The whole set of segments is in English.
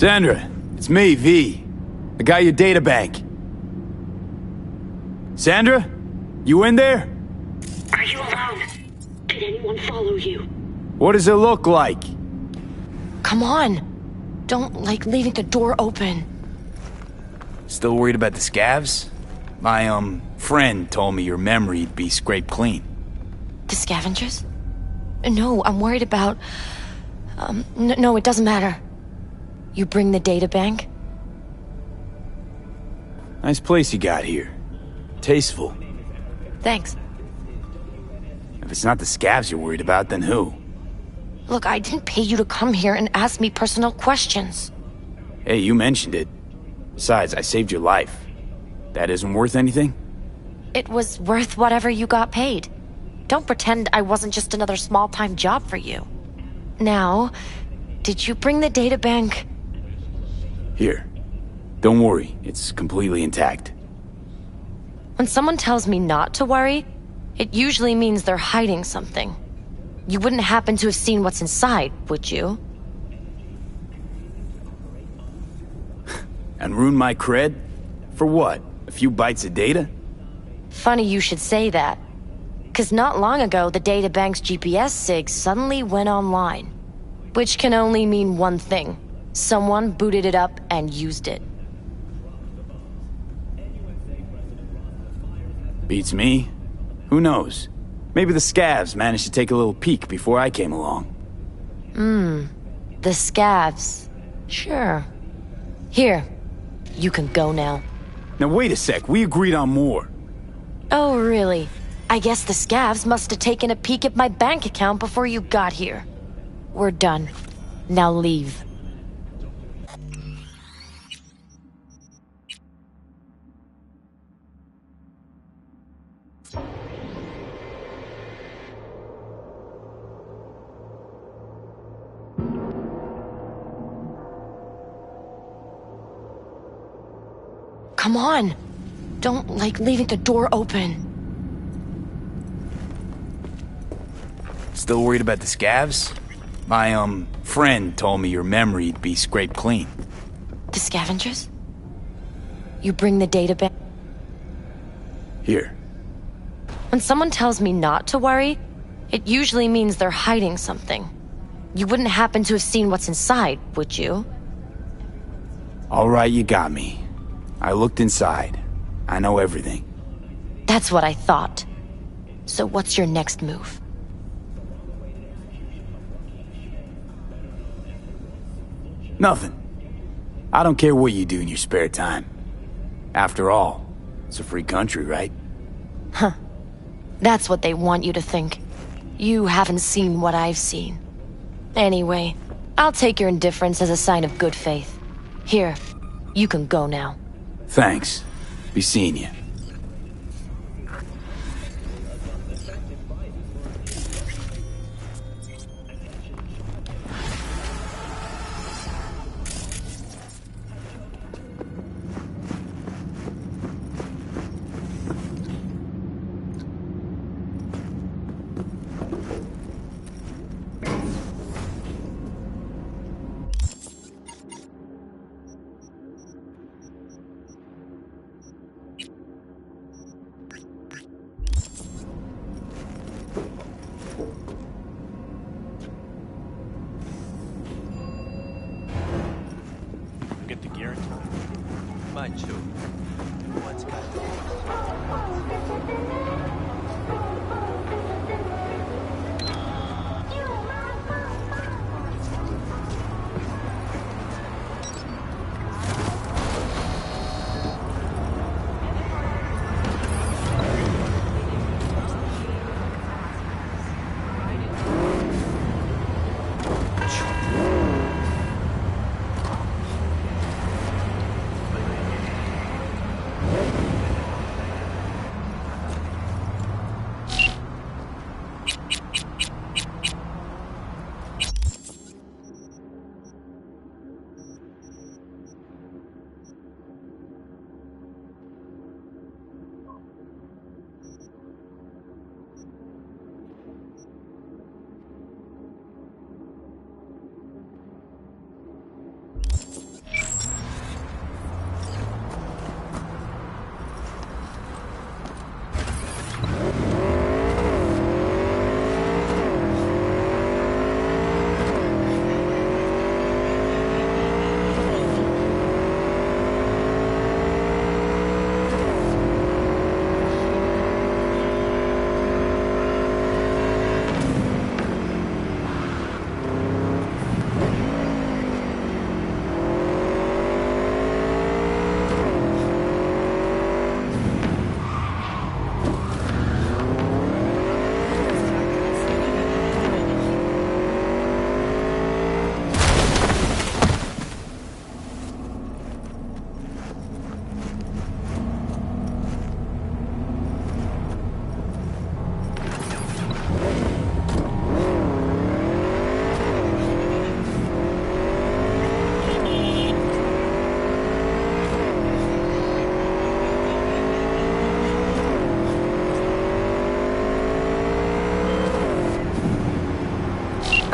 Sandra, it's me, V. I got your data bank. Sandra? You in there? Are you alone? Did anyone follow you? What does it look like? Come on. Don't like leaving the door open. Still worried about the scavs? My, friend told me your memory'd be scraped clean. The scavengers? No, I'm worried about... No, it doesn't matter. You bring the data bank? Nice place you got here. Tasteful. Thanks. If it's not the scavs you're worried about, then who? Look, I didn't pay you to come here and ask me personal questions. Hey, you mentioned it. Besides, I saved your life. That isn't worth anything? It was worth whatever you got paid. Don't pretend I wasn't just another small-time job for you. Now, did you bring the data bank? Here. Don't worry, it's completely intact. When someone tells me not to worry, it usually means they're hiding something. You wouldn't happen to have seen what's inside, would you? And ruin my cred? For what? A few bytes of data? Funny you should say that. 'Cause not long ago, the databank's GPS sig suddenly went online. Which can only mean one thing. Someone booted it up and used it. Beats me. Who knows? Maybe the scavs managed to take a little peek before I came along. The scavs. Sure. Here. You can go now. Now wait a sec, we agreed on more. Oh, really? I guess the scavs must have taken a peek at my bank account before you got here. We're done. Now leave. Come on. Don't like leaving the door open. Still worried about the scavs? My, friend told me your memory'd be scraped clean. The scavengers? You bring the data bank? Here. When someone tells me not to worry, it usually means they're hiding something. You wouldn't happen to have seen what's inside, would you? All right, you got me. I looked inside. I know everything. That's what I thought. So what's your next move? Nothing. I don't care what you do in your spare time. After all, it's a free country, right? Huh. That's what they want you to think. You haven't seen what I've seen. Anyway, I'll take your indifference as a sign of good faith. Here, you can go now. Thanks. Be seeing you. Get the gear in time. Mind you, what's got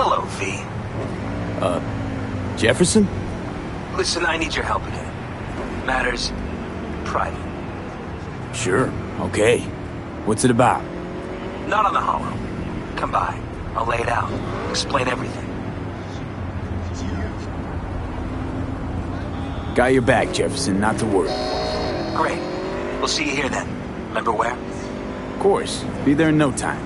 Hello, V. Jefferson? Listen, I need your help again. Matters private. Sure, okay. What's it about? Not on the hollow. Come by. I'll lay it out. Explain everything. Got your back, Jefferson, not to worry. Great. We'll see you here then. Remember where? Of course. Be there in no time.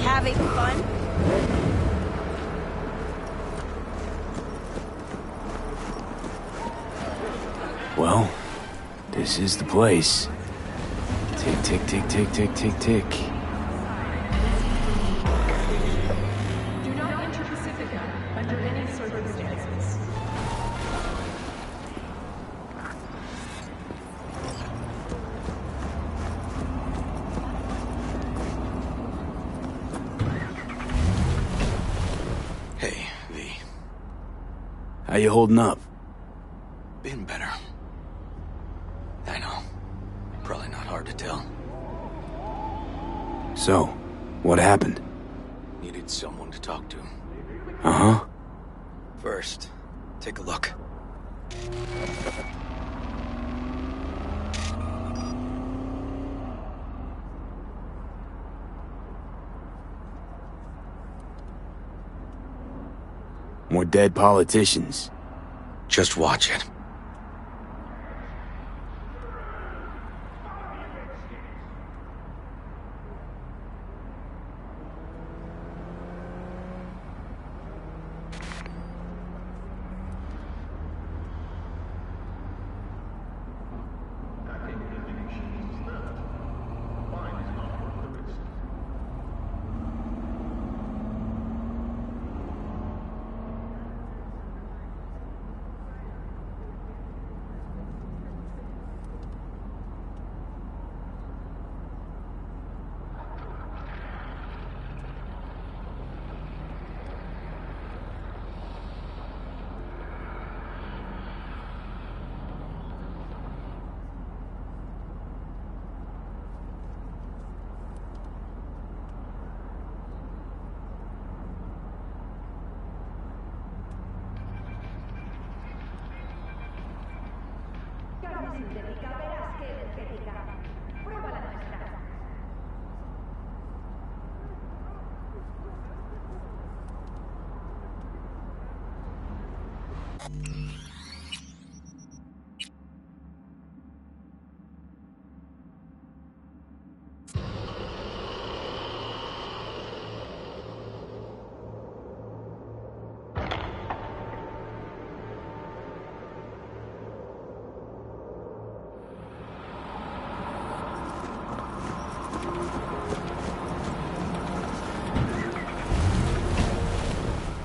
Having fun? Well, this is the place. Tick, tick, tick, tick, tick, tick, tick. Do not enter Pacifica under any circumstances. Hey, V. How you holding up? Been better. I know. Probably not hard to tell. So, what happened? Needed someone to talk to. Uh-huh. First, take a look. More dead politicians. Just watch it.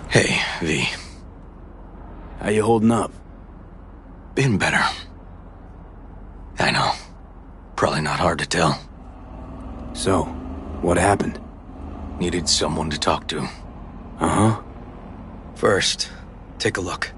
Hey, V. How you holding up? Been better. I know. Probably not hard to tell. So, what happened? Needed someone to talk to. Uh-huh. First, take a look.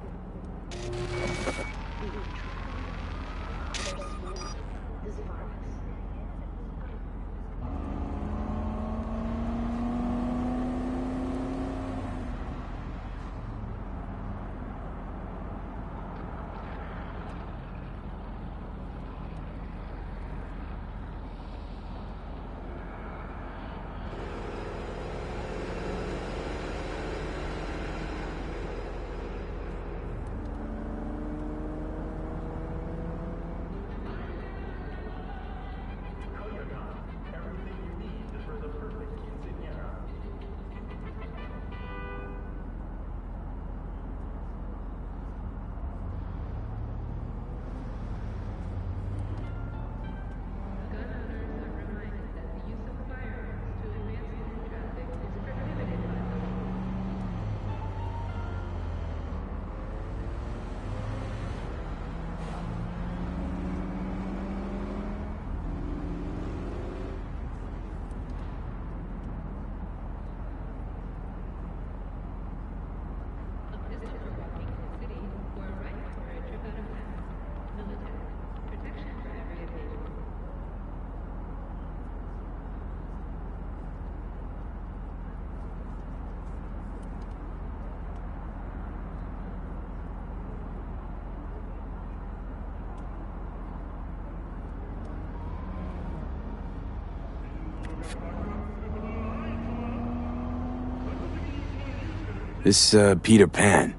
This, Peter Pan.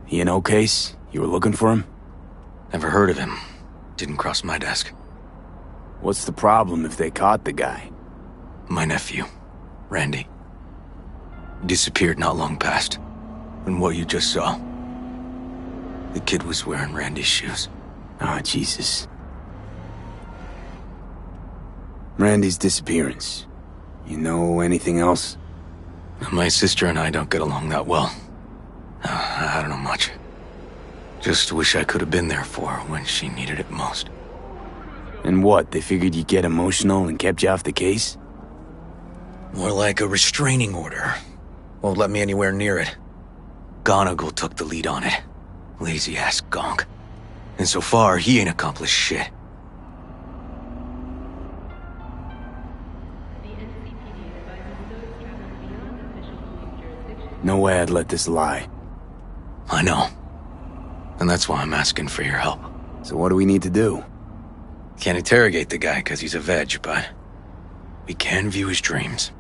He an case? You were looking for him? Never heard of him. Didn't cross my desk. What's the problem if they caught the guy? My nephew, Randy. Disappeared not long past. And what you just saw. The kid was wearing Randy's shoes. Ah, Jesus. Randy's disappearance. You know anything else? My sister and I don't get along that well. I don't know much. Just wish I could have been there for her when she needed it most. And what, they figured you'd get emotional and kept you off the case? More like a restraining order. Won't let me anywhere near it. Gonagle took the lead on it. Lazy-ass gonk. And so far, he ain't accomplished shit. No way I'd let this lie. I know. And that's why I'm asking for your help. So what do we need to do? Can't interrogate the guy because he's a veg, but we can view his dreams.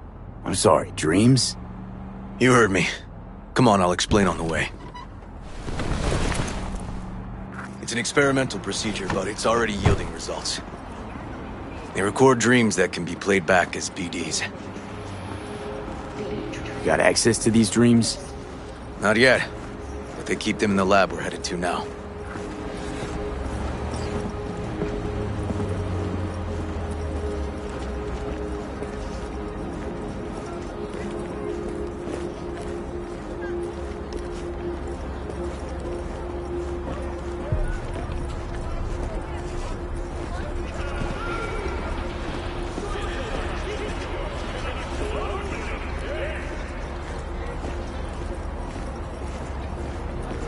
I'm sorry, dreams? You heard me. Come on, I'll explain on the way. It's an experimental procedure, but it's already yielding results. They record dreams that can be played back as BDs. You got access to these dreams? Not yet, but they keep them in the lab we're headed to now.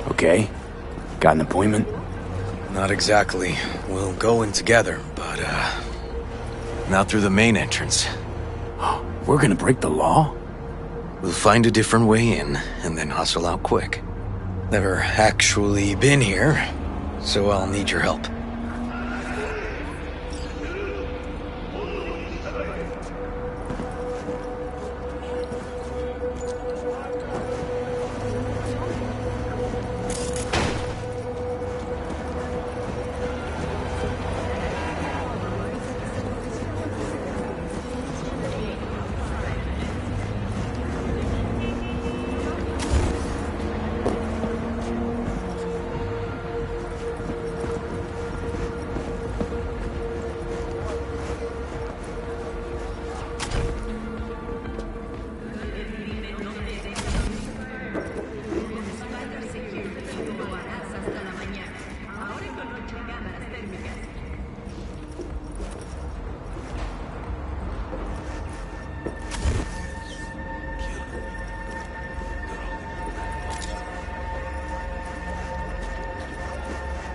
Okay. Got an appointment? Not exactly. We'll go in together, but, not through the main entrance. We're gonna break the law? We'll find a different way in, and then hustle out quick. Never actually been here, so I'll need your help.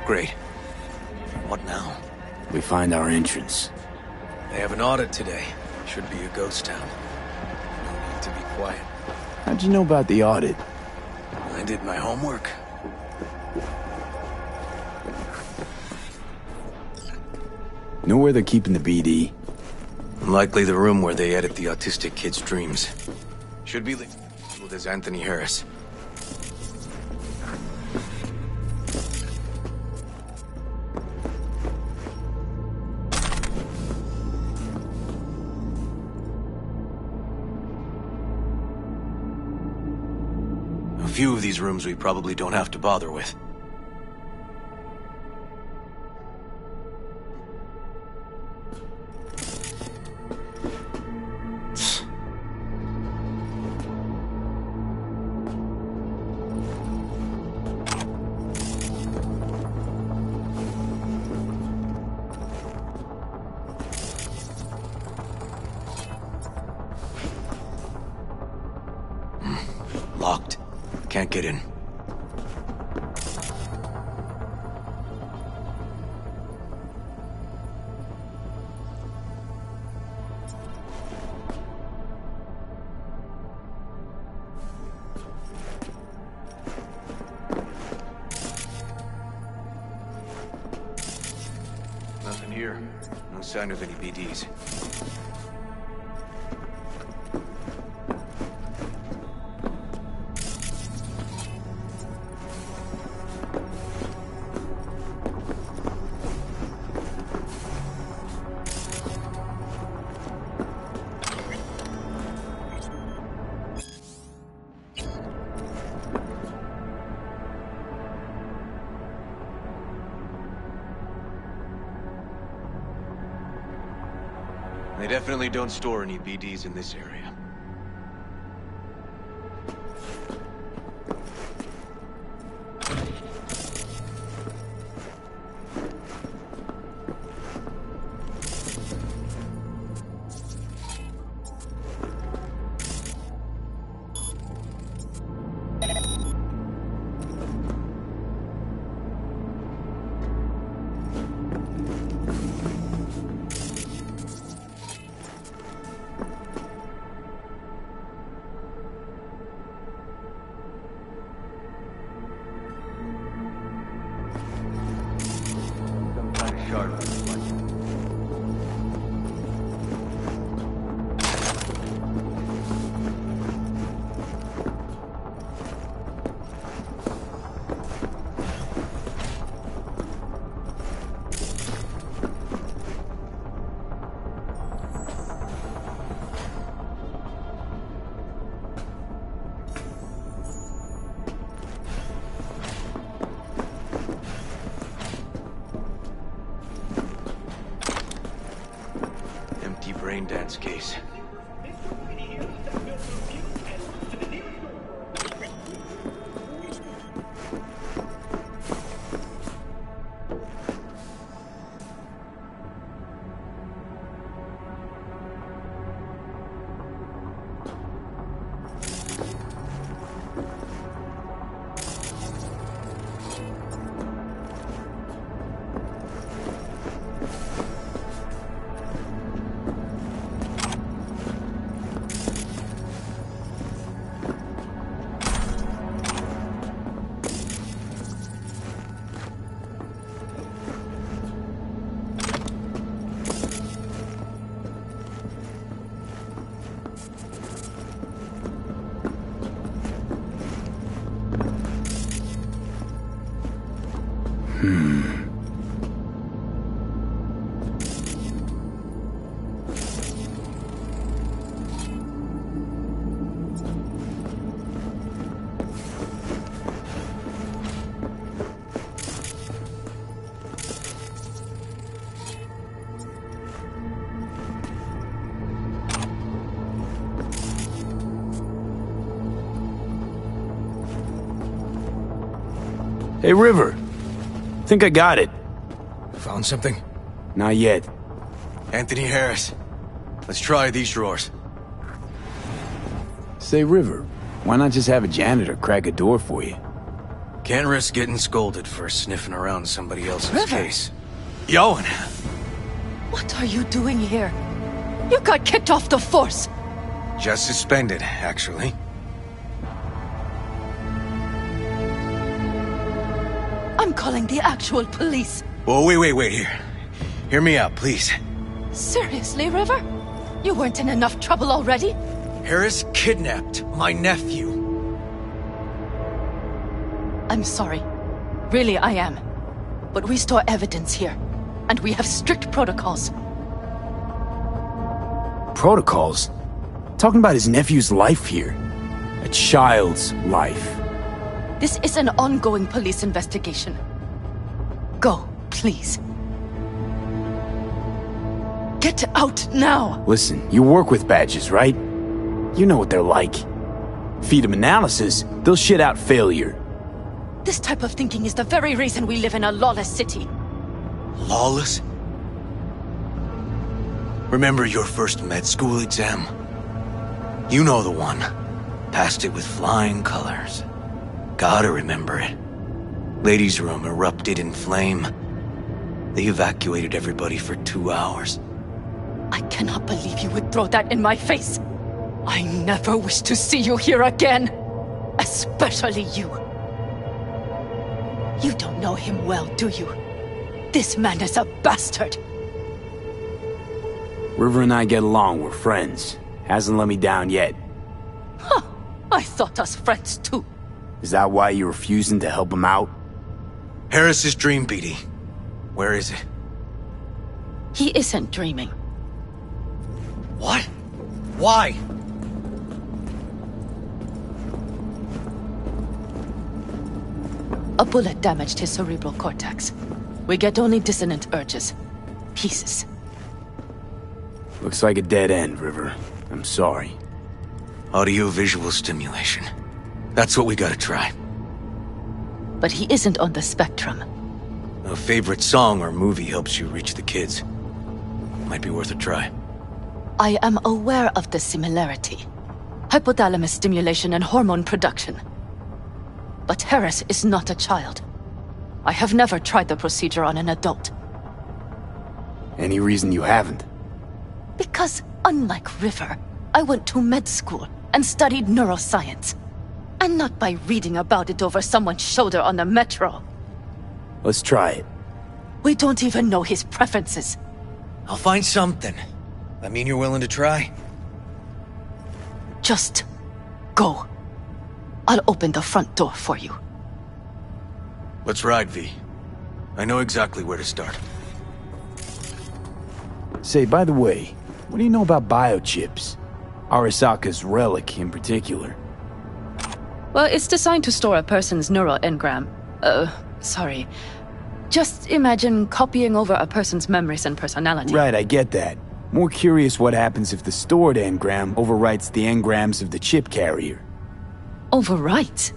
Great. What now? We find our entrance. They have an audit today. Should be a ghost town. No need to be quiet. How'd you know about the audit? I did my homework. Know where they're keeping the BD? Likely the room where they edit the autistic kid's dreams. Should be linked with his Anthony Harris. A few of these rooms we probably don't have to bother with. Locked. Can't get in. Nothing here. No sign of any BDs. They definitely don't store any BDs in this area. Some kind of shard. Empty brain dance case. Hey, River. Think I got it. Found something? Not yet. Anthony Harris. Let's try these drawers. Say, River, why not just have a janitor crack a door for you? Can't risk getting scolded for sniffing around somebody else's River. case. Yoan! What are you doing here? You got kicked off the force. Just suspended, actually. I'm calling the actual police. Whoa, wait here. Hear me out, please. Seriously, River? You weren't in enough trouble already? Harris kidnapped my nephew. I'm sorry. Really, I am. But we store evidence here, and we have strict protocols. Protocols? Talking about his nephew's life here. A child's life. This is an ongoing police investigation. Go, please. Get out now! Listen, you work with badges, right? You know what they're like. Feed them analysis, they'll shit out failure. This type of thinking is the very reason we live in a lawless city. Lawless? Remember your first med school exam? You know the one. Passed it with flying colors. Gotta remember it. Ladies' room erupted in flame. They evacuated everybody for 2 hours. I cannot believe you would throw that in my face. I never wish to see you here again. Especially you. You don't know him well, do you? This man is a bastard. River and I get along, we're friends. Hasn't let me down yet. Huh. I thought us friends too. Is that why you're refusing to help him out? Harris's dream, BD. Where is it? He isn't dreaming. What? Why? A bullet damaged his cerebral cortex. We get only dissonant urges. Pieces. Looks like a dead end, River. I'm sorry. Audio-visual stimulation. That's what we gotta try. But he isn't on the spectrum. A favorite song or movie helps you reach the kids. Might be worth a try. I am aware of the similarity. Hypothalamus stimulation and hormone production. But Harris is not a child. I have never tried the procedure on an adult. Any reason you haven't? Because, unlike River, I went to med school and studied neuroscience. And not by reading about it over someone's shoulder on the metro. Let's try it. We don't even know his preferences. I'll find something. That mean you're willing to try? Just go. I'll open the front door for you. Let's ride, V. I know exactly where to start. Say, by the way, what do you know about biochips? Arasaka's relic in particular. Well, it's designed to store a person's neural engram. Sorry. Just imagine copying over a person's memories and personality. Right, I get that. More curious what happens if the stored engram overwrites the engrams of the chip carrier. Overwrite?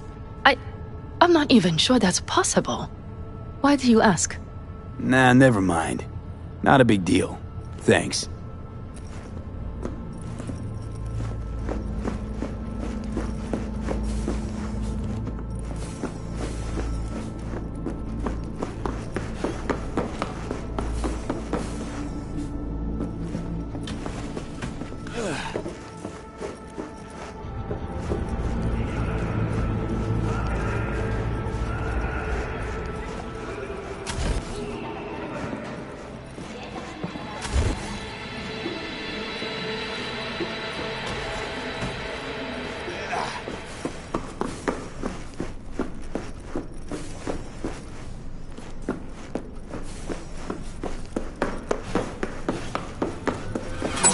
I'm not even sure that's possible. Why do you ask? Nah, never mind. Not a big deal. Thanks.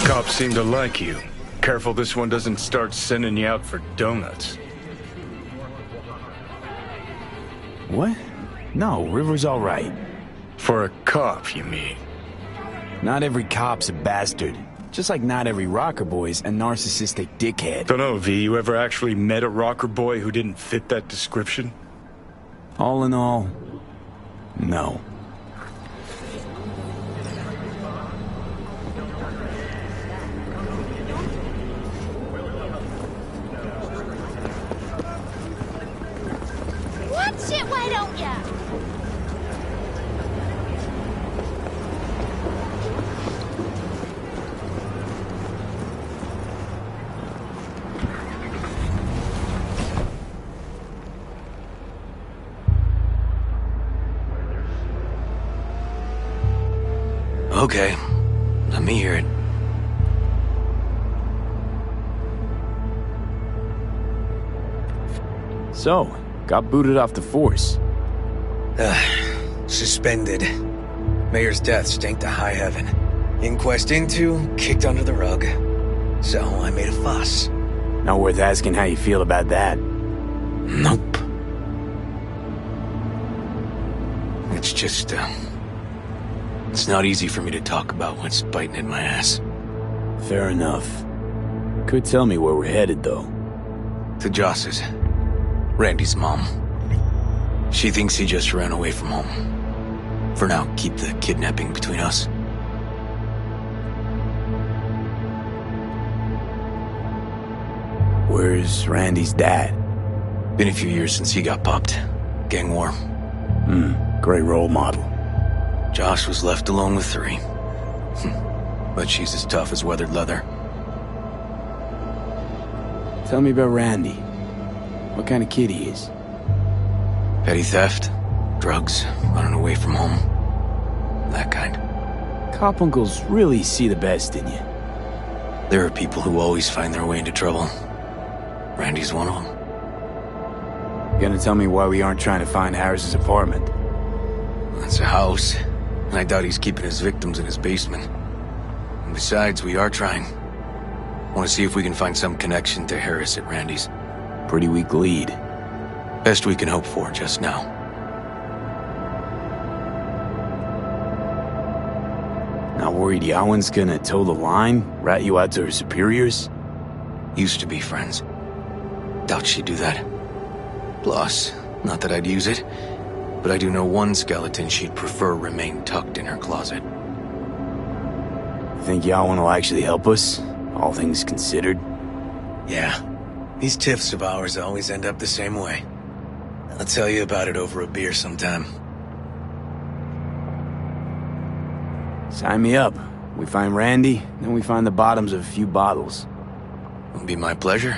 Cops seem to like you. Careful this one doesn't start sending you out for donuts. What? No, River's all right. For a cop, you mean? Not every cop's a bastard. Just like not every rocker boy's a narcissistic dickhead. Dunno, V, you ever actually met a rocker boy who didn't fit that description? All in all, no. Watch it, why don't ya? Okay, let me hear it. So, got booted off the force. Suspended. Mayor's death stank to high heaven. Inquest into, kicked under the rug. So I made a fuss. Not worth asking how you feel about that. Nope. It's just, it's not easy for me to talk about what's biting in my ass. Fair enough. Could tell me where we're headed, though. To Joss's. Randy's mom. She thinks he just ran away from home. For now, keep the kidnapping between us. Where's Randy's dad? Been a few years since he got popped. Gang war. Great role model. Josh was left alone with 3. But she's as tough as weathered leather. Tell me about Randy. What kind of kid he is? Petty theft, drugs, running away from home. That kind. Cop uncles really see the best in you. There are people who always find their way into trouble. Randy's one of them. You gonna tell me why we aren't trying to find Harris's apartment? It's a house, and I doubt he's keeping his victims in his basement. And besides, we are trying. Want to see if we can find some connection to Harris at Randy's. Pretty weak lead. Best we can hope for just now. Not worried Yawen's gonna toe the line? Rat you out to her superiors? Used to be friends. Doubt she'd do that. Plus, not that I'd use it, but I do know one skeleton she'd prefer remain tucked in her closet. Think Yawen will actually help us? All things considered? Yeah. These tiffs of ours always end up the same way. I'll tell you about it over a beer sometime. Sign me up. We find Randy, then we find the bottoms of a few bottles. It'll be my pleasure.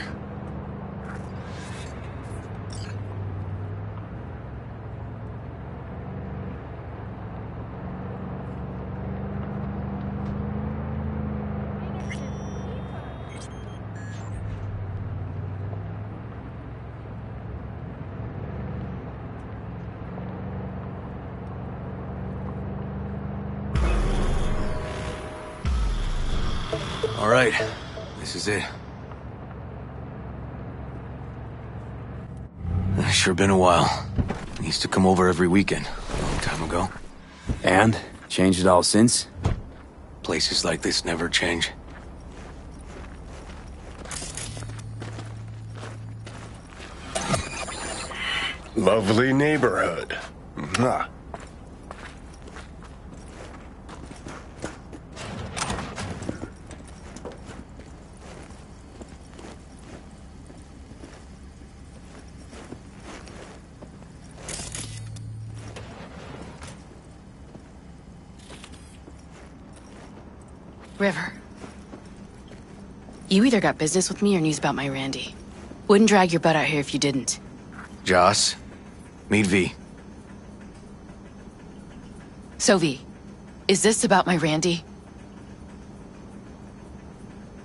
All right, this is it. Sure been a while. Used to come over every weekend, a long time ago. And? Changed it all since? Places like this never change. Lovely neighborhood. Mwah. River. You either got business with me or news about my Randy. Wouldn't drag your butt out here if you didn't. Joss, meet V. So V, is this about my Randy?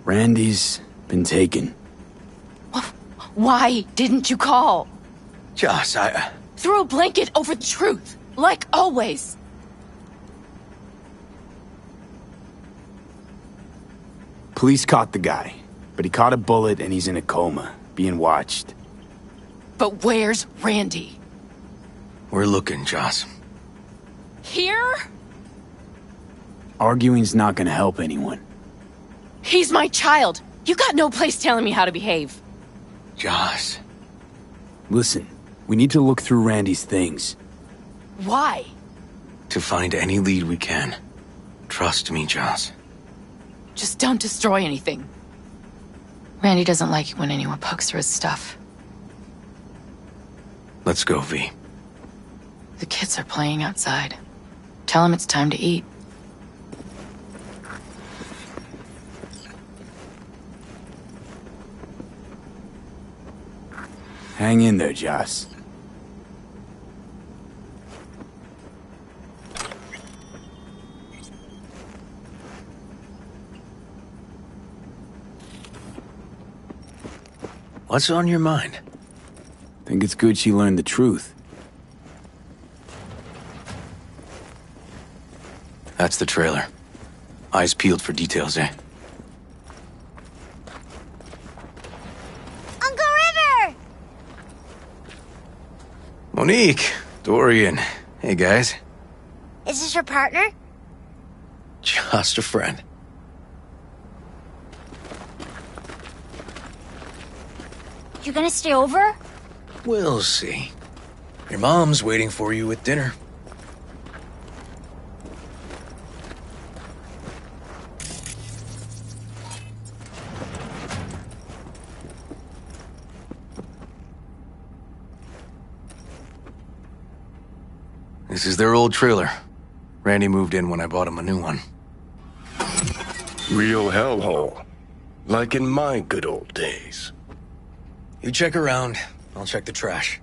Randy's been taken. Why didn't you call? Joss, Throw a blanket over the truth, like always. Police caught the guy, but he caught a bullet and he's in a coma, being watched. But where's Randy? We're looking, Joss. Here? Arguing's not gonna help anyone. He's my child. You got no place telling me how to behave. Joss. Listen, we need to look through Randy's things. Why? To find any lead we can. Trust me, Joss. Just don't destroy anything. Randy doesn't like it when anyone pokes through his stuff. Let's go, V. The kids are playing outside. Tell them it's time to eat. Hang in there, Joss. What's on your mind? Think it's good she learned the truth. That's the trailer. Eyes peeled for details, eh? Uncle River! Monique! Dorian. Hey, guys. Is this your partner? Just a friend. You gonna stay over? We'll see. Your mom's waiting for you with dinner. This is their old trailer. Randy moved in when I bought him a new one. Real hellhole. Like in my good old days. You check around, I'll check the trash.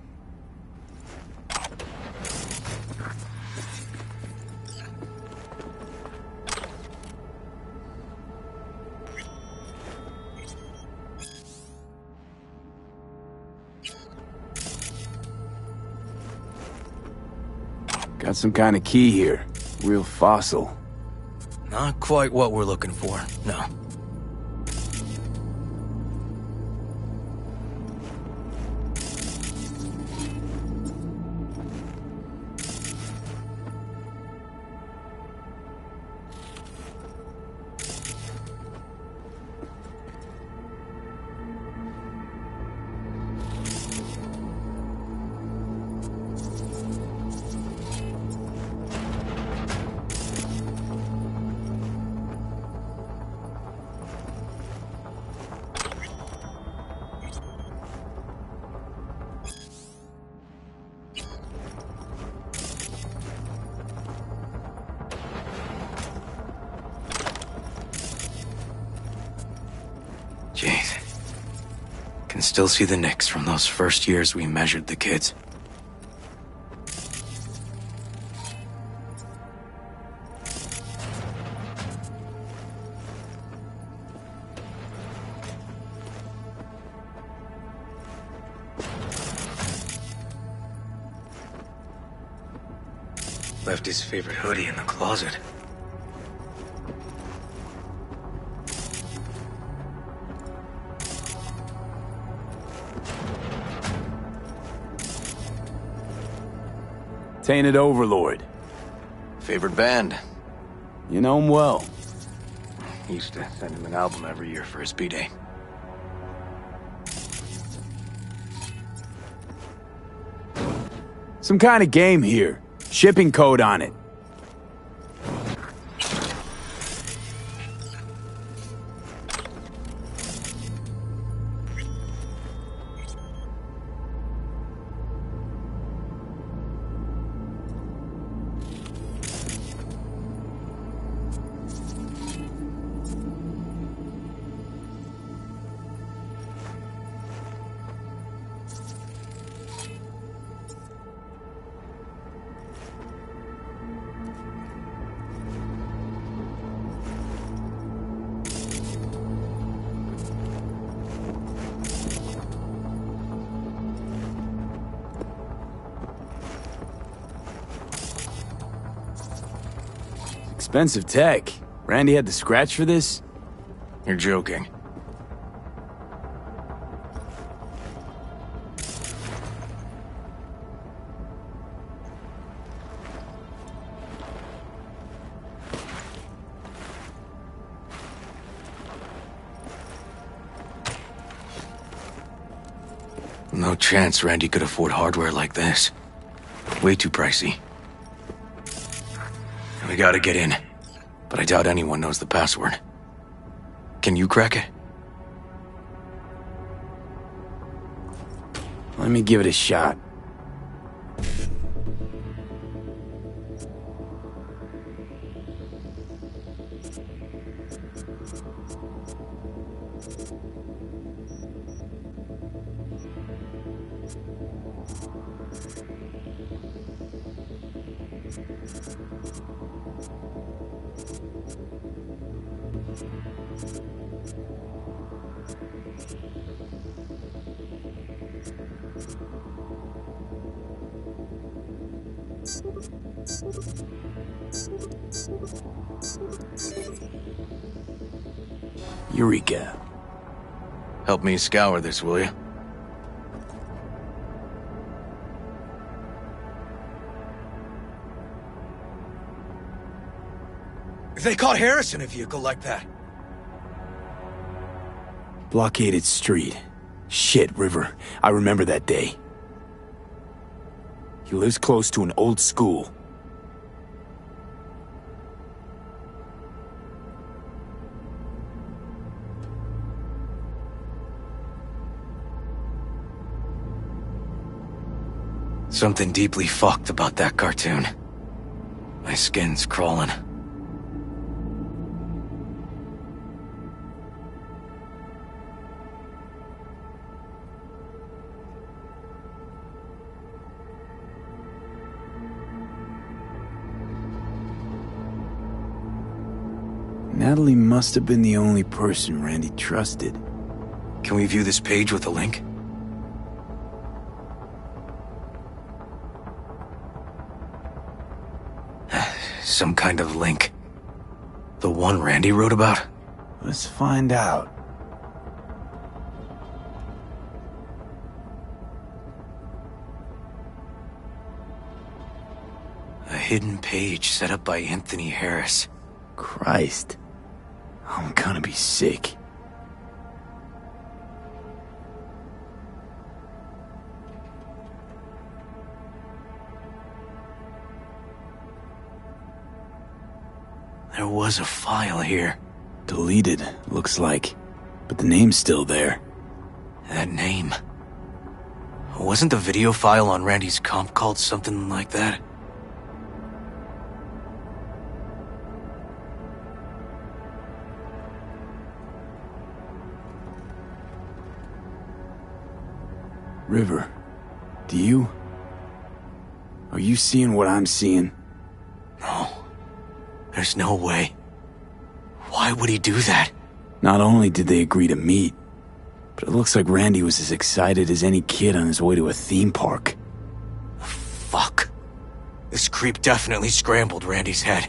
Got some kind of key here. Real fossil. Not quite what we're looking for, no. Can still see the nicks from those first years we measured the kids. Left his favorite hoodie in the closet. Tainted Overlord. Favorite band? You know him well. Used to send him an album every year for his B-Day. Some kind of game here. Shipping code on it. Expensive tech. Randy had to scratch for this? You're joking. No chance Randy could afford hardware like this. Way too pricey. We gotta get in, but I doubt anyone knows the password. Can you crack it? Let me give it a shot. Eureka. Help me scour this, will you? They caught Harris in a vehicle like that. Blockaded street. Shit, River. I remember that day. He lives close to an old school. Something deeply fucked about that cartoon. My skin's crawling. Natalie must have been the only person Randy trusted. Can we view this page with a link? Some kind of link. The one Randy wrote about? Let's find out. A hidden page set up by Anthony Harris. Christ. I'm gonna be sick. There was a file here. Deleted, looks like. But the name's still there. That name. Wasn't the video file on Randy's comp called something like that? River, do you... Are you seeing what I'm seeing? No. There's no way. Why would he do that? Not only did they agree to meet, but it looks like Randy was as excited as any kid on his way to a theme park. Fuck. This creep definitely scrambled Randy's head.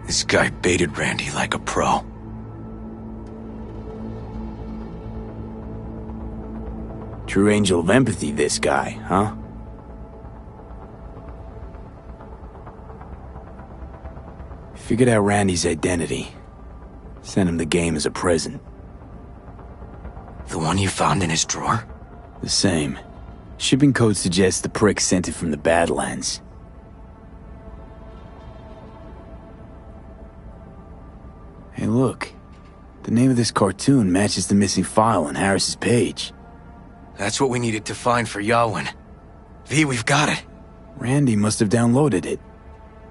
This guy baited Randy like a pro. True angel of empathy, this guy, huh? Figured out Randy's identity. Sent him the game as a present. The one you found in his drawer? The same. Shipping code suggests the prick sent it from the Badlands. Hey, look. The name of this cartoon matches the missing file on Harris's page. That's what we needed to find for Yawin. V, we've got it. Randy must have downloaded it.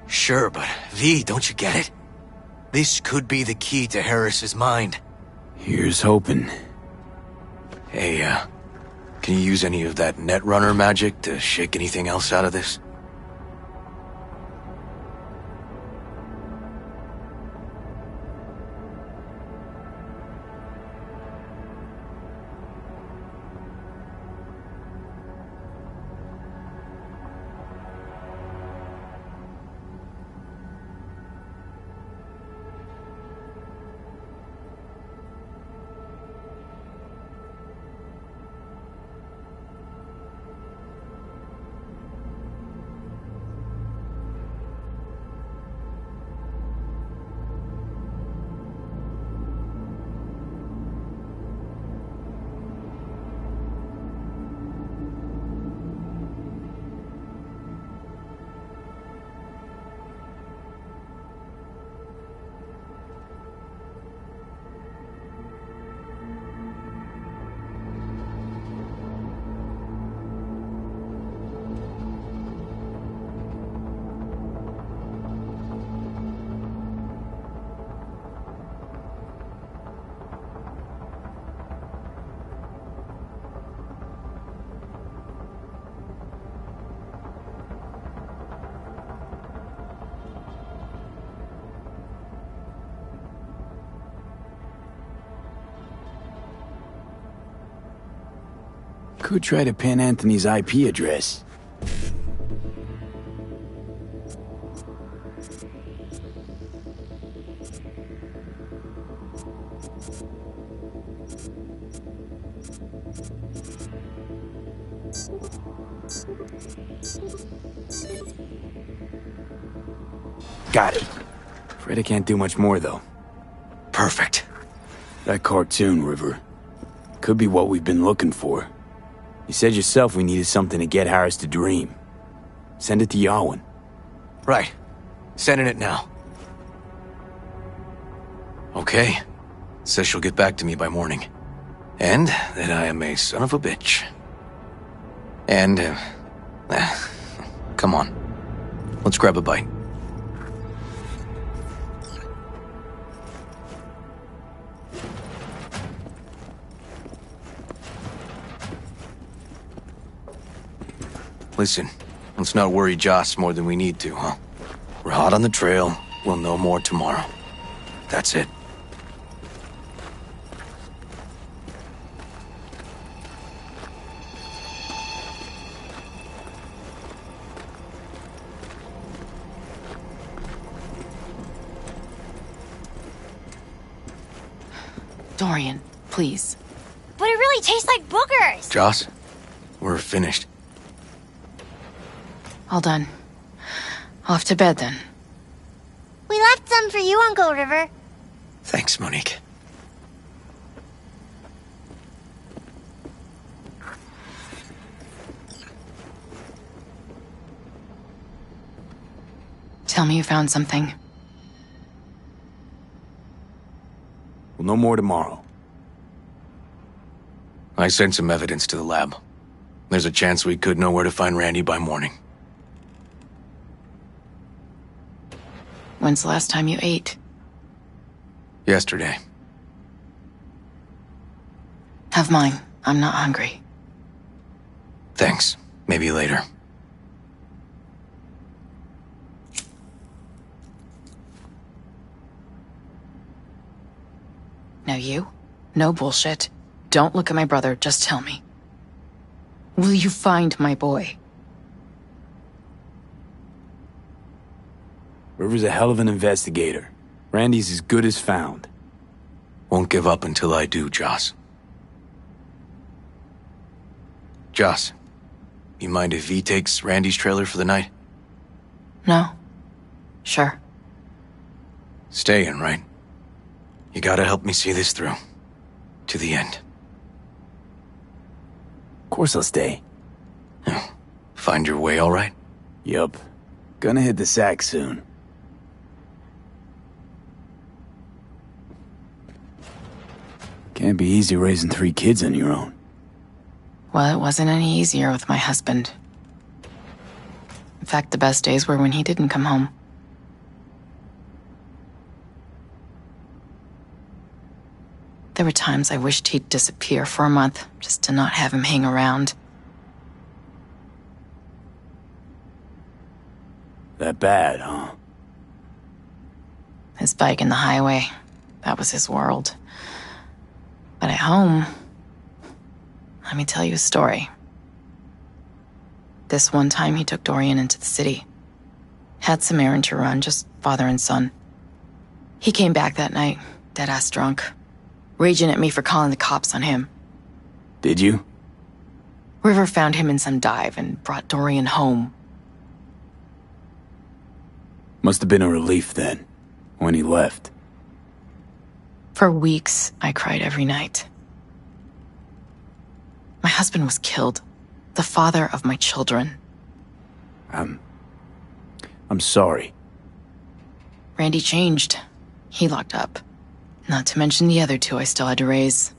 Sure, but V, don't you get it? This could be the key to Harris's mind. Here's hoping. Hey, can you use any of that Netrunner magic to shake anything else out of this? Could try to pin Anthony's IP address. Got it. Afraid I can't do much more, though. Perfect. That cartoon, River. Could be what we've been looking for. You said yourself we needed something to get Harris to dream. Send it to Yawin. Right. Sending it now. Okay. Says she'll get back to me by morning. And that I am a son of a bitch. And, come on. Let's grab a bite. Listen, let's not worry Joss more than we need to, huh? We're hot on the trail. We'll know more tomorrow. That's it. Dorian, please. But it really tastes like boogers. Joss, we're finished. All done. Off to bed then. We left some for you, Uncle River. Thanks, Monique. Tell me you found something. We'll know more tomorrow. I sent some evidence to the lab. There's a chance we could know where to find Randy by morning. When's the last time you ate? Yesterday. Have mine. I'm not hungry. Thanks. Maybe later. Now you? No bullshit. Don't look at my brother, just tell me. Will you find my boy? River's a hell of an investigator. Randy's as good as found. Won't give up until I do, Joss. Joss, you mind if V takes Randy's trailer for the night? No. Sure. Staying, right? You gotta help me see this through. To the end. Of course I'll stay. Find your way all right? Yup. Gonna hit the sack soon. Can't be easy raising 3 kids on your own. Well, it wasn't any easier with my husband. In fact, the best days were when he didn't come home. There were times I wished he'd disappear for a month, just to not have him hang around. That bad, huh? His bike in the highway, that was his world. But at home, let me tell you a story. This one time he took Dorian into the city. Had some errand to run, just father and son. He came back that night, dead-ass drunk. Raging at me for calling the cops on him. Did you? River found him in some dive and brought Dorian home. Must have been a relief then, when he left. For weeks, I cried every night. My husband was killed. The father of my children. I'm sorry. Randy changed. He locked up. Not to mention the other 2 I still had to raise.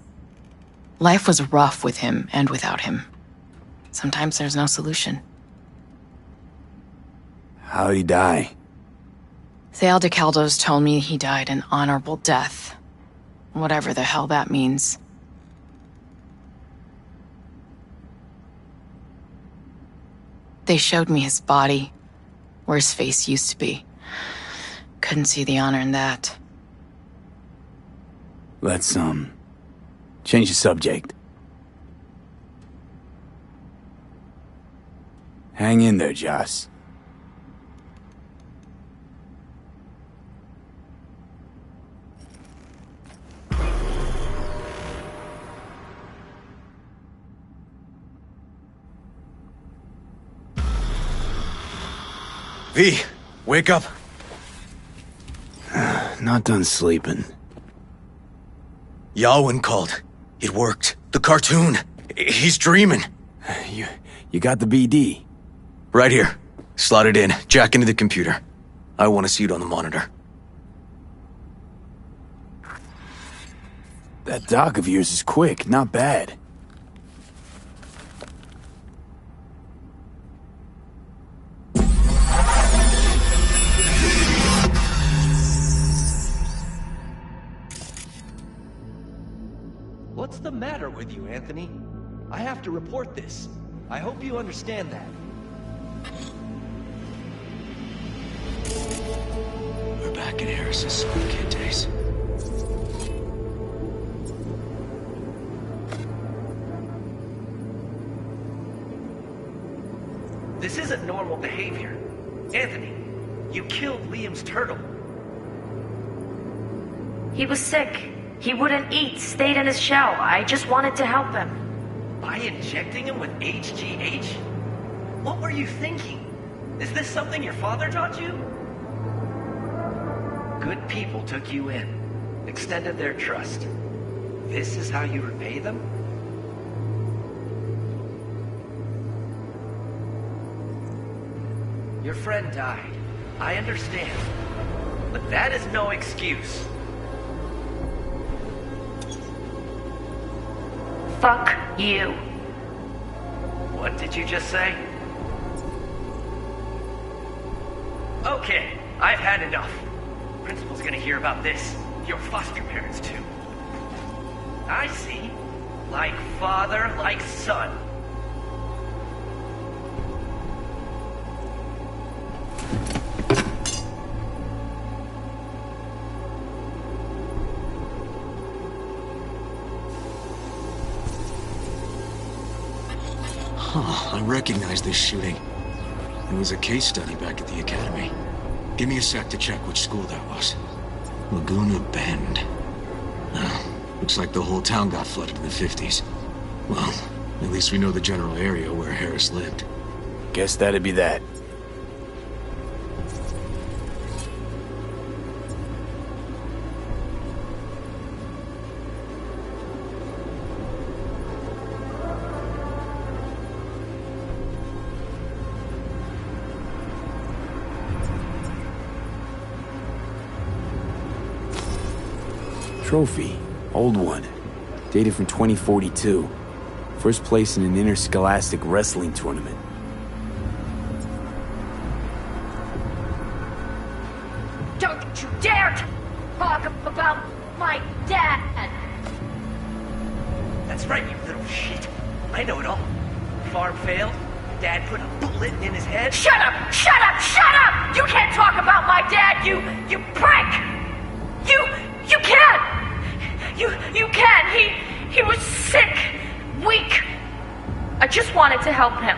Life was rough with him and without him. Sometimes there's no solution. How'd he die? Thale de Caldo's told me he died an honorable death. Whatever the hell that means. They showed me his body, where his face used to be. Couldn't see the honor in that. Let's, change the subject. Hang in there, Joss. V, wake up. Not done sleeping. Yawin called. It worked. The cartoon. He's dreaming. You got the BD? Right here. Slot it in. Jack into the computer. I want to see it on the monitor. That doc of yours is quick, not bad. What's the matter with you, Anthony? I have to report this. I hope you understand that. We're back in Harris's school kid days. This isn't normal behavior. Anthony, you killed Liam's turtle. He was sick. He wouldn't eat, stayed in his shell. I just wanted to help him. By injecting him with HGH? What were you thinking? Is this something your father taught you? Good people took you in, extended their trust. This is how you repay them? Your friend died. I understand. But that is no excuse. Fuck You. What did you just say? Okay, I've had enough. Principal's gonna hear about this. Your foster parents, too. I see. Like father, like son. Huh, I recognize this shooting. It was a case study back at the academy. Give me a sec to check which school that was. Laguna Bend. Looks like the whole town got flooded in the 50s. Well, at least we know the general area where Harris lived. Guess that'd be that. Trophy. Old one. Dated from 2042. First place in an interscholastic wrestling tournament. Don't you dare talk about my dad! That's right, you little shit. I know it all. Farm failed. Dad put a bullet in his head. Shut up! Shut up! Shut up! You can't talk about my dad, you prick! You can't! You can't! He was sick, weak. I just wanted to help him.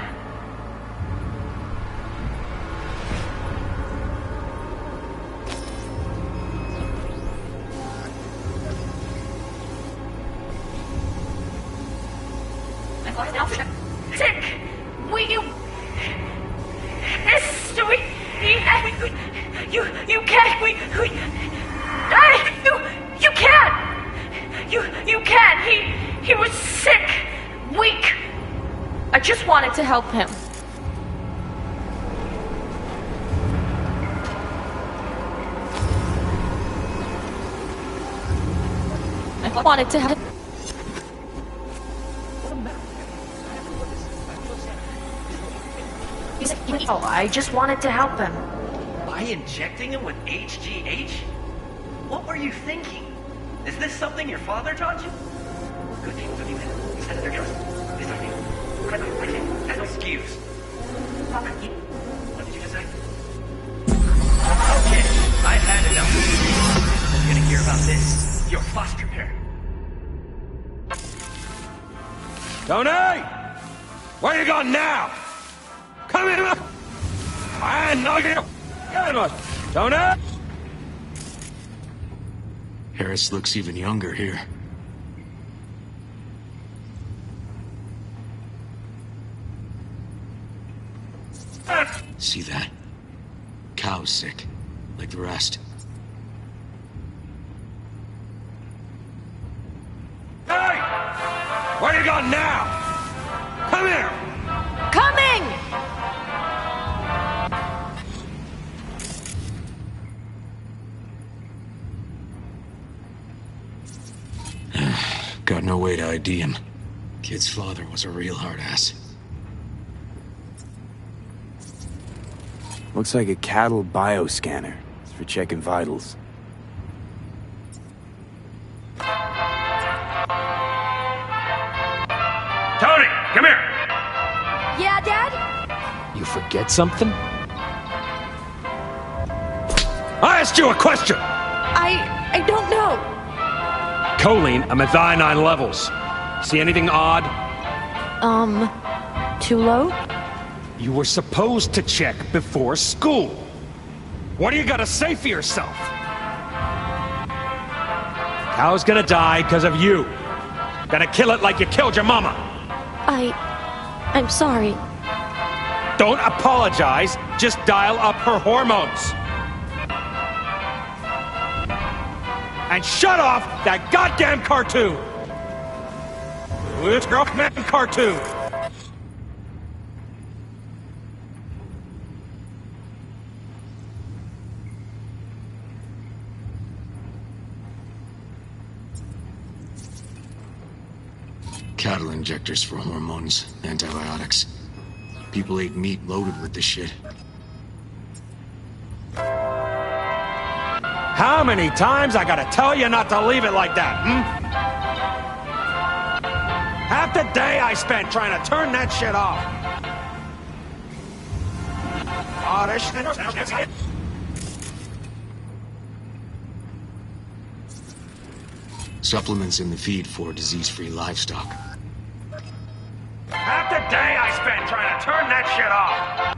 Sick, weak, you can't, you can't! You can't! He was sick, weak. I just wanted to help him. I wanted to help. Oh, I just wanted to help him. By injecting him with HGH? What were you thinking? Is this something your father taught you? Good people believe it. Senator Trust. This I think. That's no excuse. What did you just say? Okay, I've had enough. I'm gonna hear about this. Your foster parent. Tony! Where you going now? Come here! I know you! Tony! Harris looks even younger here. See that? Cow's sick, like the rest. Hey! Where you going now? Come here! Coming! Got no way to ID him. Kid's father was a real hard ass. Looks like a cattle bioscanner. It's for checking vitals. Tony, come here! Yeah, Dad? You forget something? I asked you a question! I don't know. Choline and methionine levels. See anything odd? Too low? You were supposed to check before school. What do you gotta say for yourself? Cow's gonna die because of you. Gotta kill it like you killed your mama. I'm sorry. Don't apologize, just dial up her hormones. And shut off that goddamn cartoon! It's Rockman cartoon! Cattle injectors for hormones, antibiotics. People ate meat loaded with this shit. How many times I gotta tell you not to leave it like that, Half the day I spent trying to turn that shit off. Oh, this shit. Supplements in the feed for disease-free livestock. Half the day I spent trying to turn that shit off.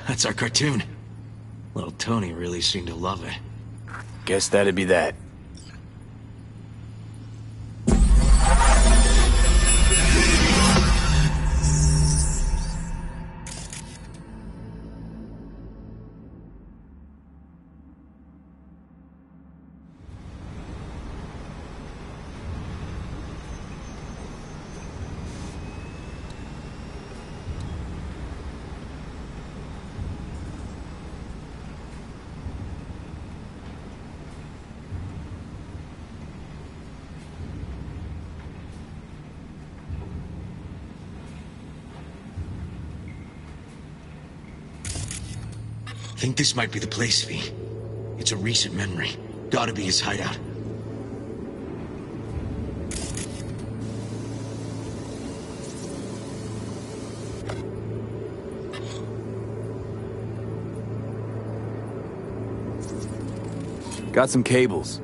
That's our cartoon. Little Tony really seemed to love it. Guess that'd be that. I think this might be the place, V. It's a recent memory. Gotta be his hideout. Got some cables.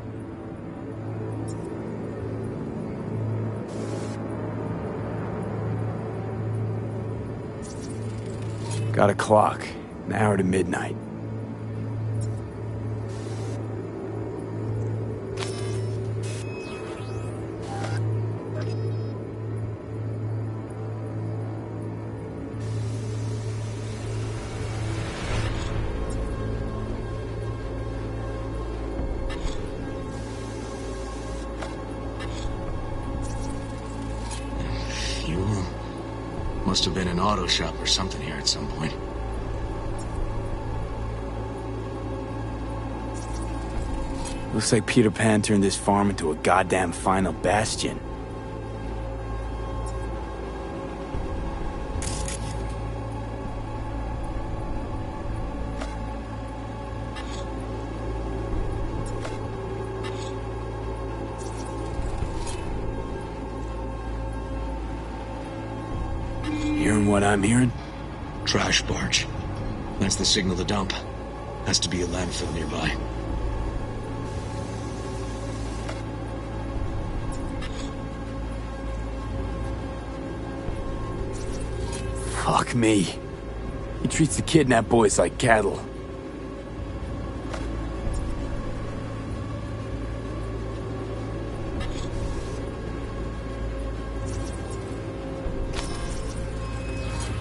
Got a clock. An hour to midnight. Fuel. Must have been an auto shop or something here at some point. Looks like Peter Pan turned this farm into a goddamn final bastion. Hearing what I'm hearing? Trash barge. That's the signal to dump. Has to be a landfill nearby. Fuck me. He treats the kidnapped boys like cattle.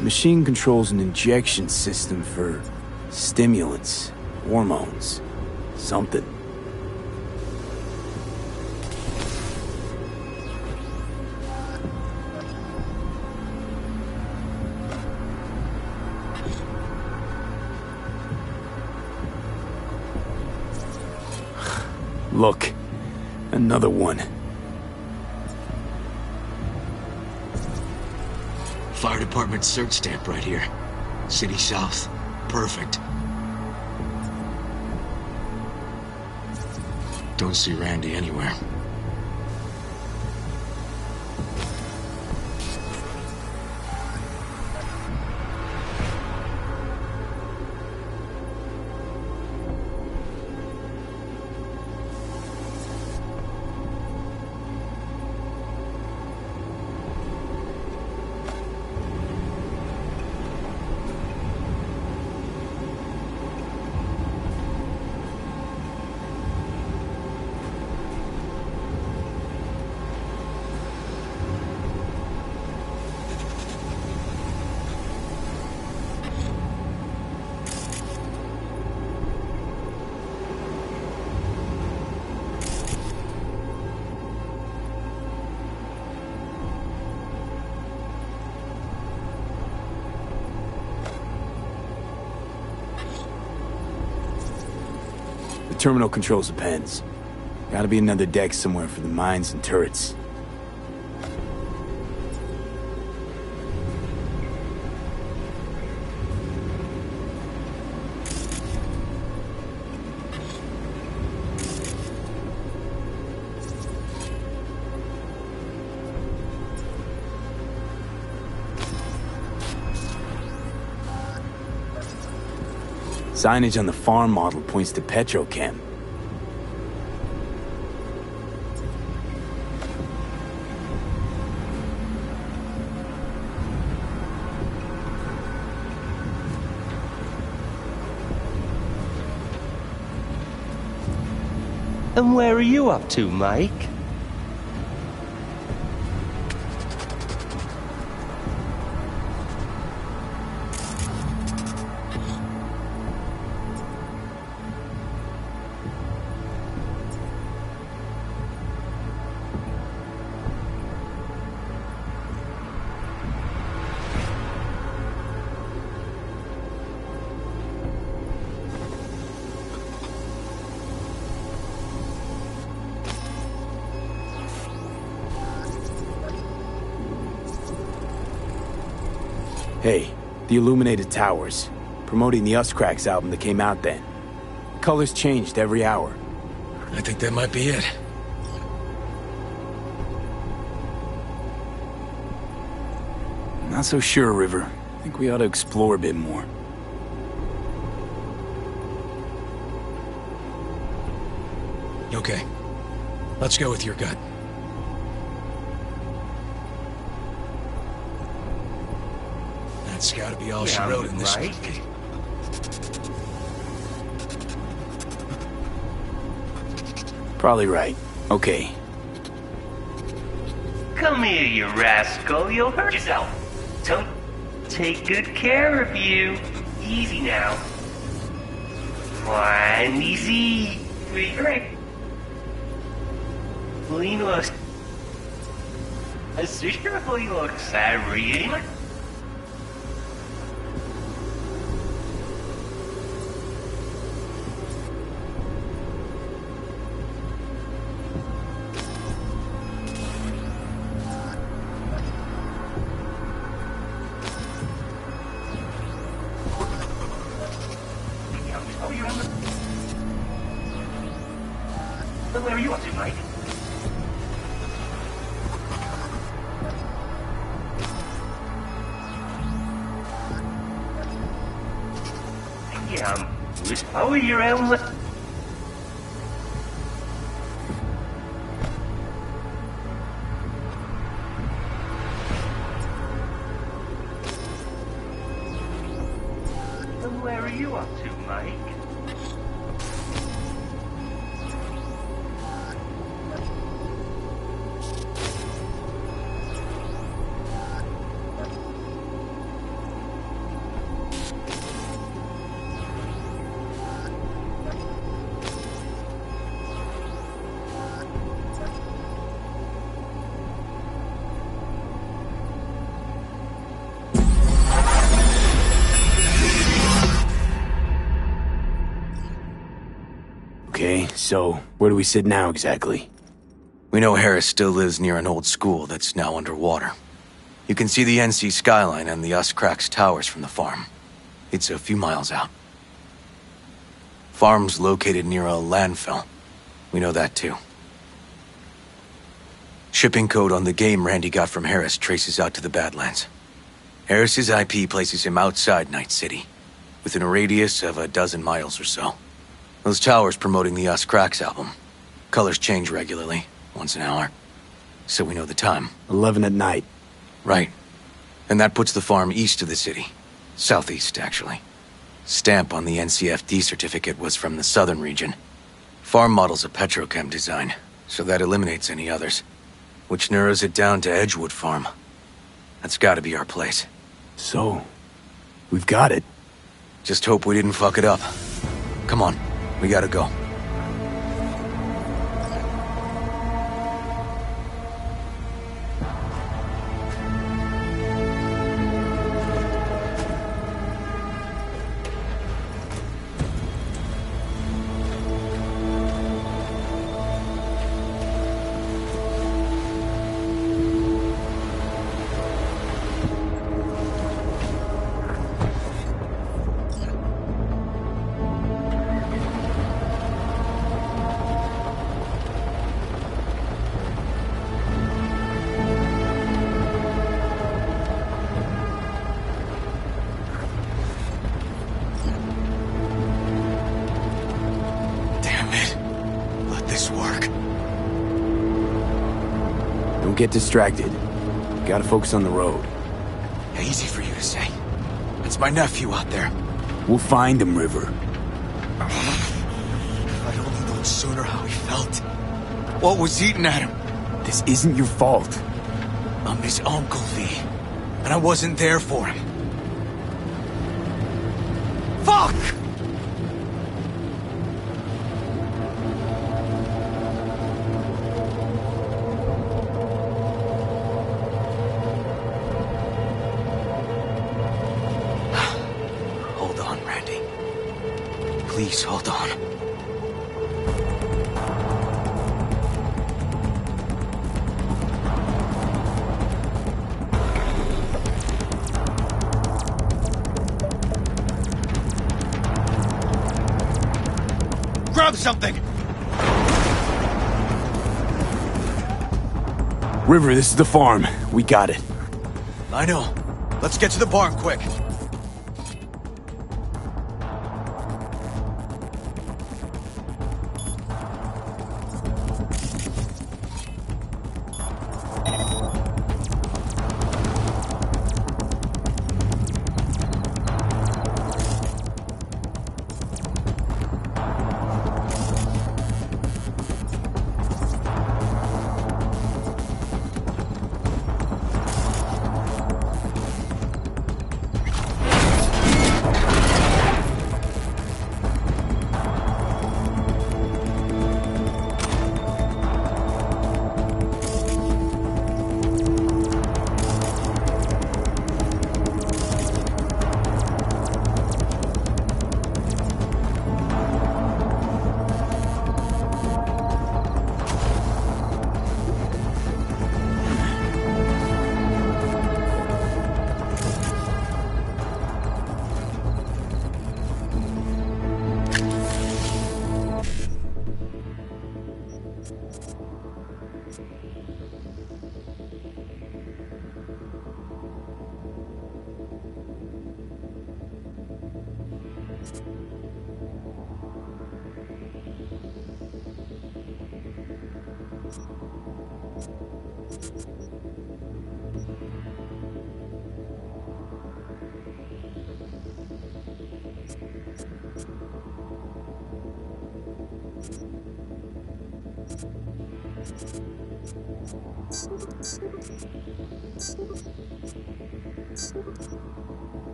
Machine controls an injection system for stimulants, hormones, something. Look, another one. Fire department search stamp right here. City South. Perfect. Don't see Randy anywhere. terminal controls the pens. Gotta be another deck somewhere for the mines and turrets. Signage on the farm model points to Petrochem. And where are you up to, Mike? Hey, the Illuminated Towers. Promoting the Us Cracks album that came out then. Colors changed every hour. I think that might be it. Not so sure, River. I think we ought to explore a bit more. Okay. Let's go with your gut. That's gotta be all she wrote in this movie. Probably right. Okay. Come here, you rascal. You'll hurt yourself. Don't take good care of you. Easy now. One easy. Right. Linus. Sorry. Where are you up to, Mike? Yeah, how are you around? And where are you up to, Mike? Okay, so where do we sit now exactly? We know Harris still lives near an old school that's now underwater. You can see the NC skyline and the Us Cracks towers from the farm. It's a few miles out. Farm's located near a landfill. We know that too. Shipping code on the game Randy got from Harris traces out to the Badlands. Harris's IP places him outside Night City, within a radius of a dozen miles or so. Those towers promoting the Us Cracks album. Colors change regularly, once an hour. So we know the time. 11 at night. Right. And that puts the farm east of the city. Southeast, actually. Stamp on the NCFD certificate was from the southern region. Farm model's a Petrochem design, so that eliminates any others. Which narrows it down to Edgewood Farm. That's gotta be our place. So, we've got it. Just hope we didn't fuck it up. Come on, we gotta go. Don't get distracted. Gotta focus on the road. Easy for you to say. It's my nephew out there. We'll find him, River. If I'd only known sooner how he felt. What was eating at him? This isn't your fault. I'm his uncle, V. And I wasn't there for him. Fuck! Hold on, Randy. Please hold on. Grab something! River, this is the farm. We got it. I know. Let's get to the barn quick.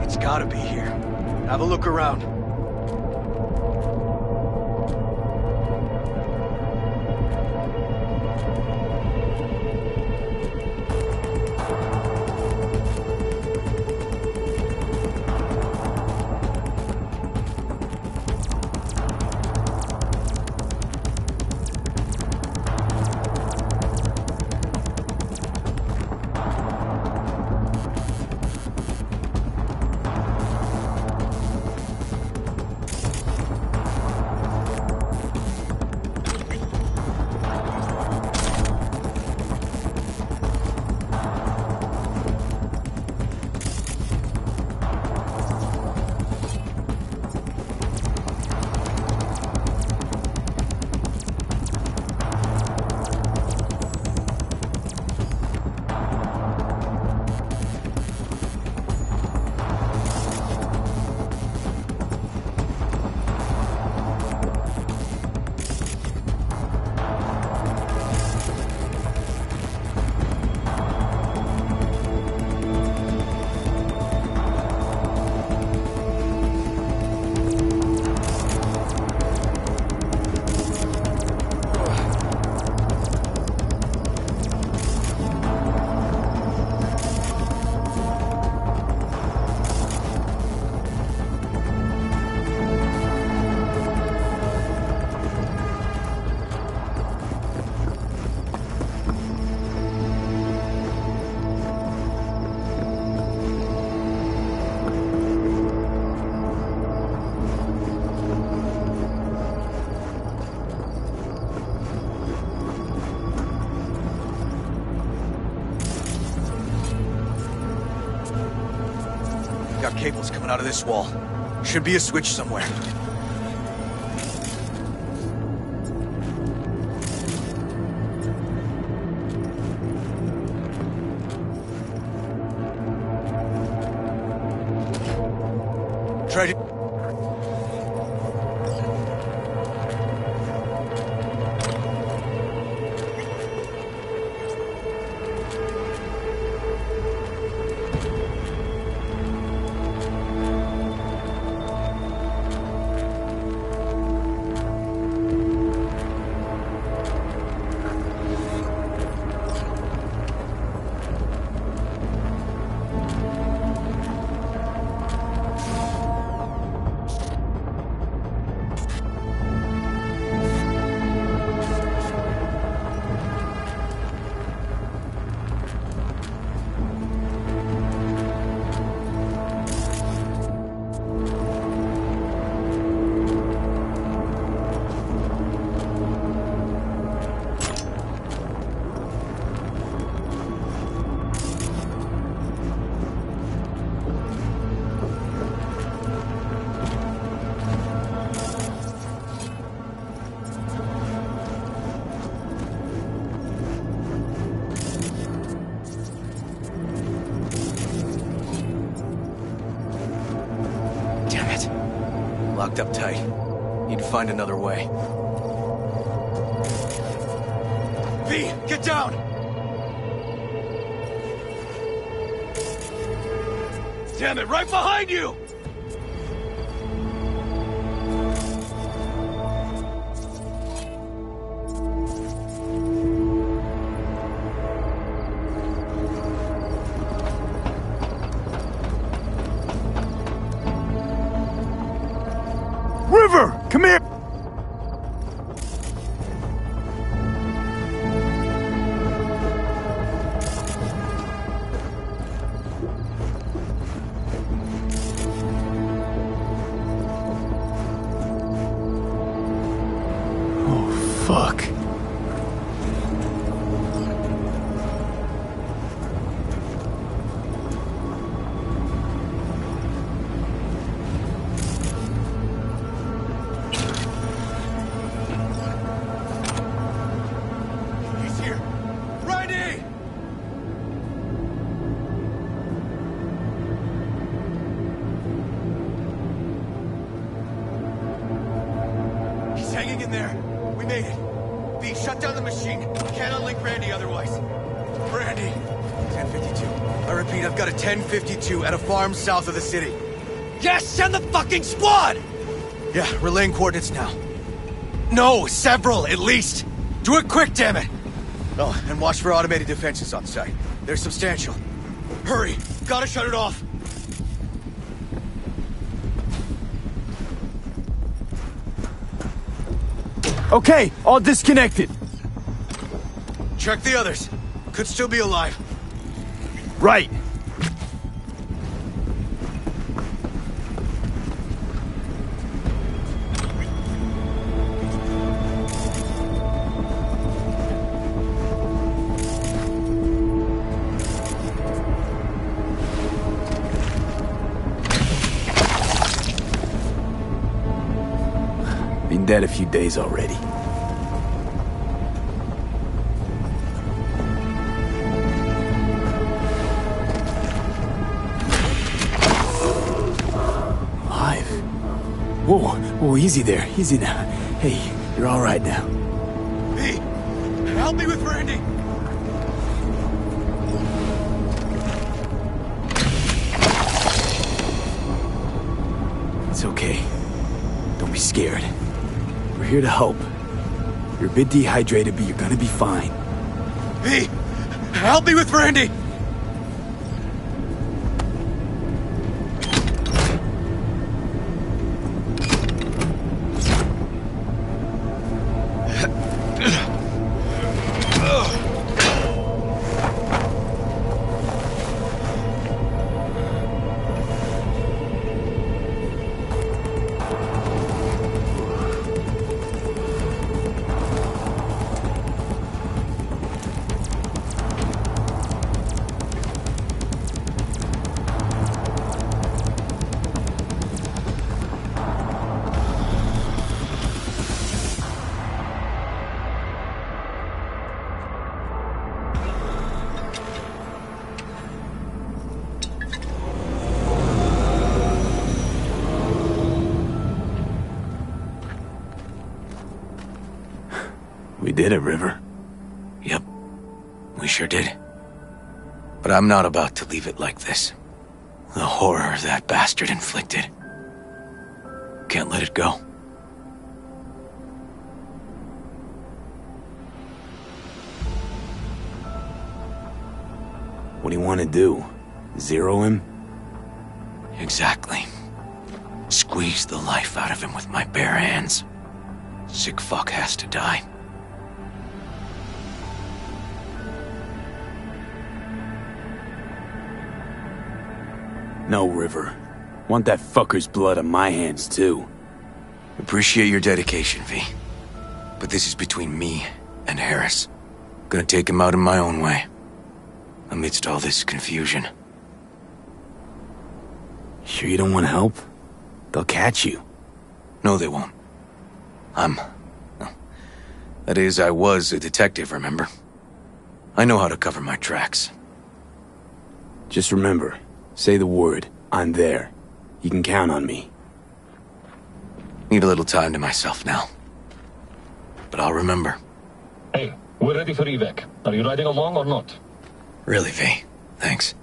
It's gotta be here. Have a look around. Got cables coming out of this wall. Should be a switch somewhere. Try to... Locked up tight. Need to find another way. V, get down! Damn it, right behind you! River, come here! Oh, fuck. Hanging in there. We made it. V, shut down the machine. Can't unlink Randy otherwise. Randy, 1052. I repeat, I've got a 1052 at a farm south of the city. Yes, send the fucking squad! Yeah, relaying coordinates now. No, several, at least. Do it quick, damn it! Oh, and watch for automated defenses on site. They're substantial. Hurry! Gotta shut it off! Okay, all disconnected. Check the others. Could still be alive. Right. Been dead a few days already. Alive. Whoa, whoa, easy there, easy now. Hey, you're all right now. V, help me with Randy! It's okay. Don't be scared. We're here to help. You're a bit dehydrated, but you're gonna be fine. V, help me with Randy! We did it, River. Yep, we sure did. But I'm not about to leave it like this. The horror that bastard inflicted. Can't let it go. What do you want to do? Zero him? Exactly. Squeeze the life out of him with my bare hands. Sick fuck has to die. No, River. Want that fucker's blood on my hands, too. Appreciate your dedication, V. But this is between me and Harris. Gonna take him out in my own way. Amidst all this confusion. Sure you don't want help? They'll catch you. No, they won't. That is, I was a detective, remember? I know how to cover my tracks. Just remember, say the word, I'm there. You can count on me. Need a little time to myself now. But I'll remember. Hey, we're ready for evac. Are you riding along or not? Really, V. Thanks.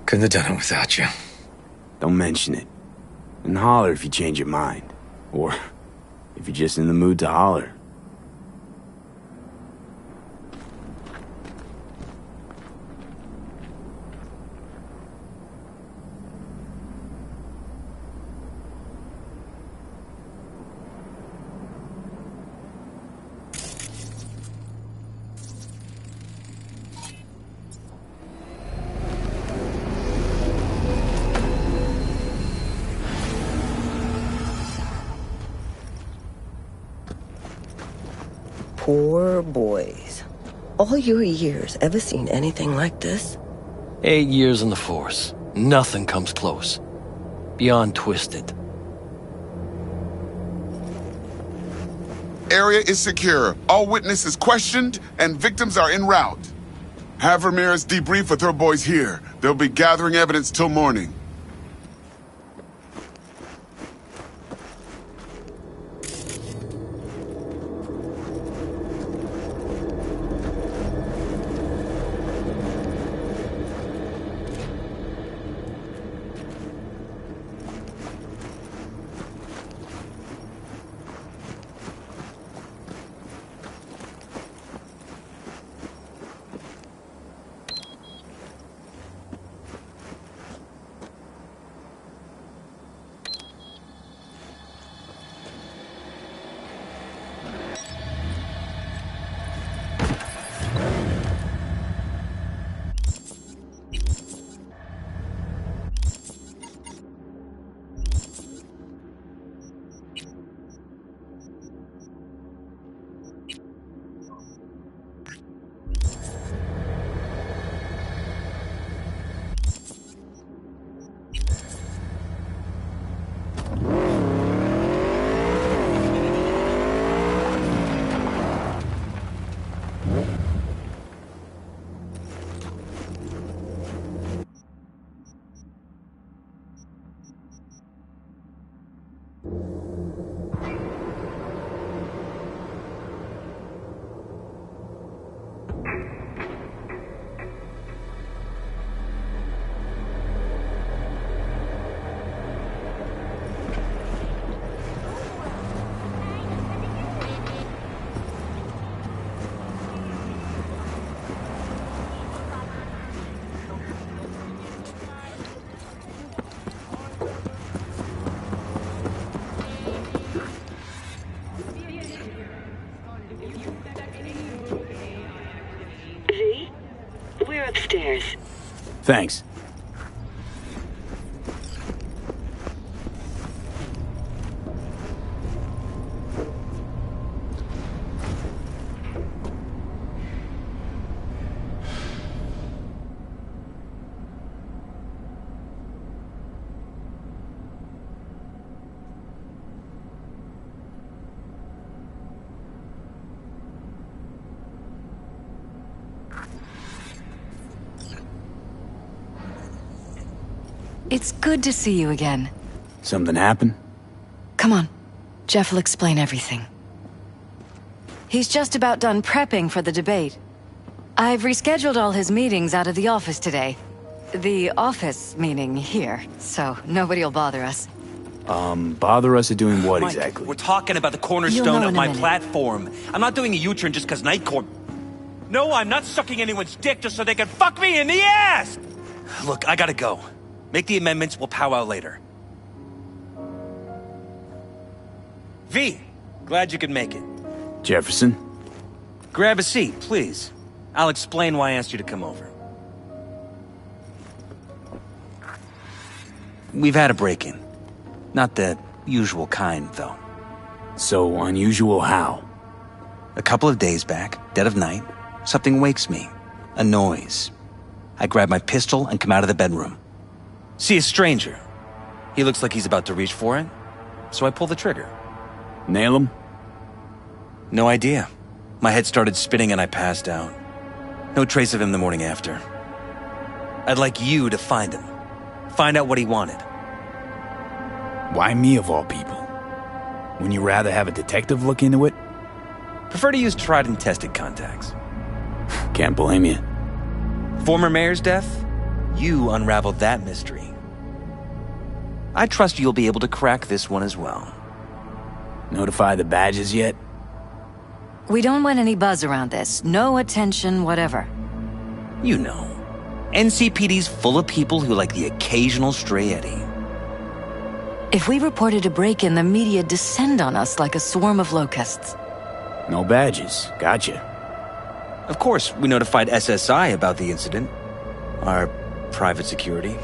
Couldn't have done it without you. Don't mention it. And holler if you change your mind. Or if you're just in the mood to holler. Poor boys. All your years, ever seen anything like this? 8 years in the Force. Nothing comes close. Beyond twisted. Area is secure. All witnesses questioned, and victims are en route. Have Ramirez debrief with her boys here. They'll be gathering evidence till morning. Thanks. It's good to see you again. Something happened? Come on. Jeff will explain everything. He's just about done prepping for the debate. I've rescheduled all his meetings out of the office today. The office meaning here, so nobody'll bother us. Bother us at doing what Mike, exactly? we're talking about the You'll cornerstone know of in a my minute. platform. I'm not doing a U-turn just because Night Corp... No, I'm not sucking anyone's dick just so they can fuck me in the ass! Look, I gotta go. Make the amendments, we'll powwow later. V, glad you could make it. Jefferson? Grab a seat, please. I'll explain why I asked you to come over. We've had a break-in. Not the usual kind, though. So unusual how? A couple of days back, dead of night, something wakes me. A noise. I grab my pistol and come out of the bedroom. See a stranger. He looks like he's about to reach for it, so I pull the trigger. Nail him? No idea. My head started spinning and I passed out. No trace of him the morning after. I'd like you to find him. Find out what he wanted. Why me of all people? Wouldn't you rather have a detective look into it? Prefer to use tried and tested contacts. Can't blame you. Former mayor's death? You unraveled that mystery. I trust you'll be able to crack this one as well. Notify the badges yet? We don't want any buzz around this. No attention, whatever. You know. NCPD's full of people who like the occasional stray eddy. If we reported a break-in, the media descend on us like a swarm of locusts. No badges. Gotcha. Of course, we notified SSI about the incident. Our private security.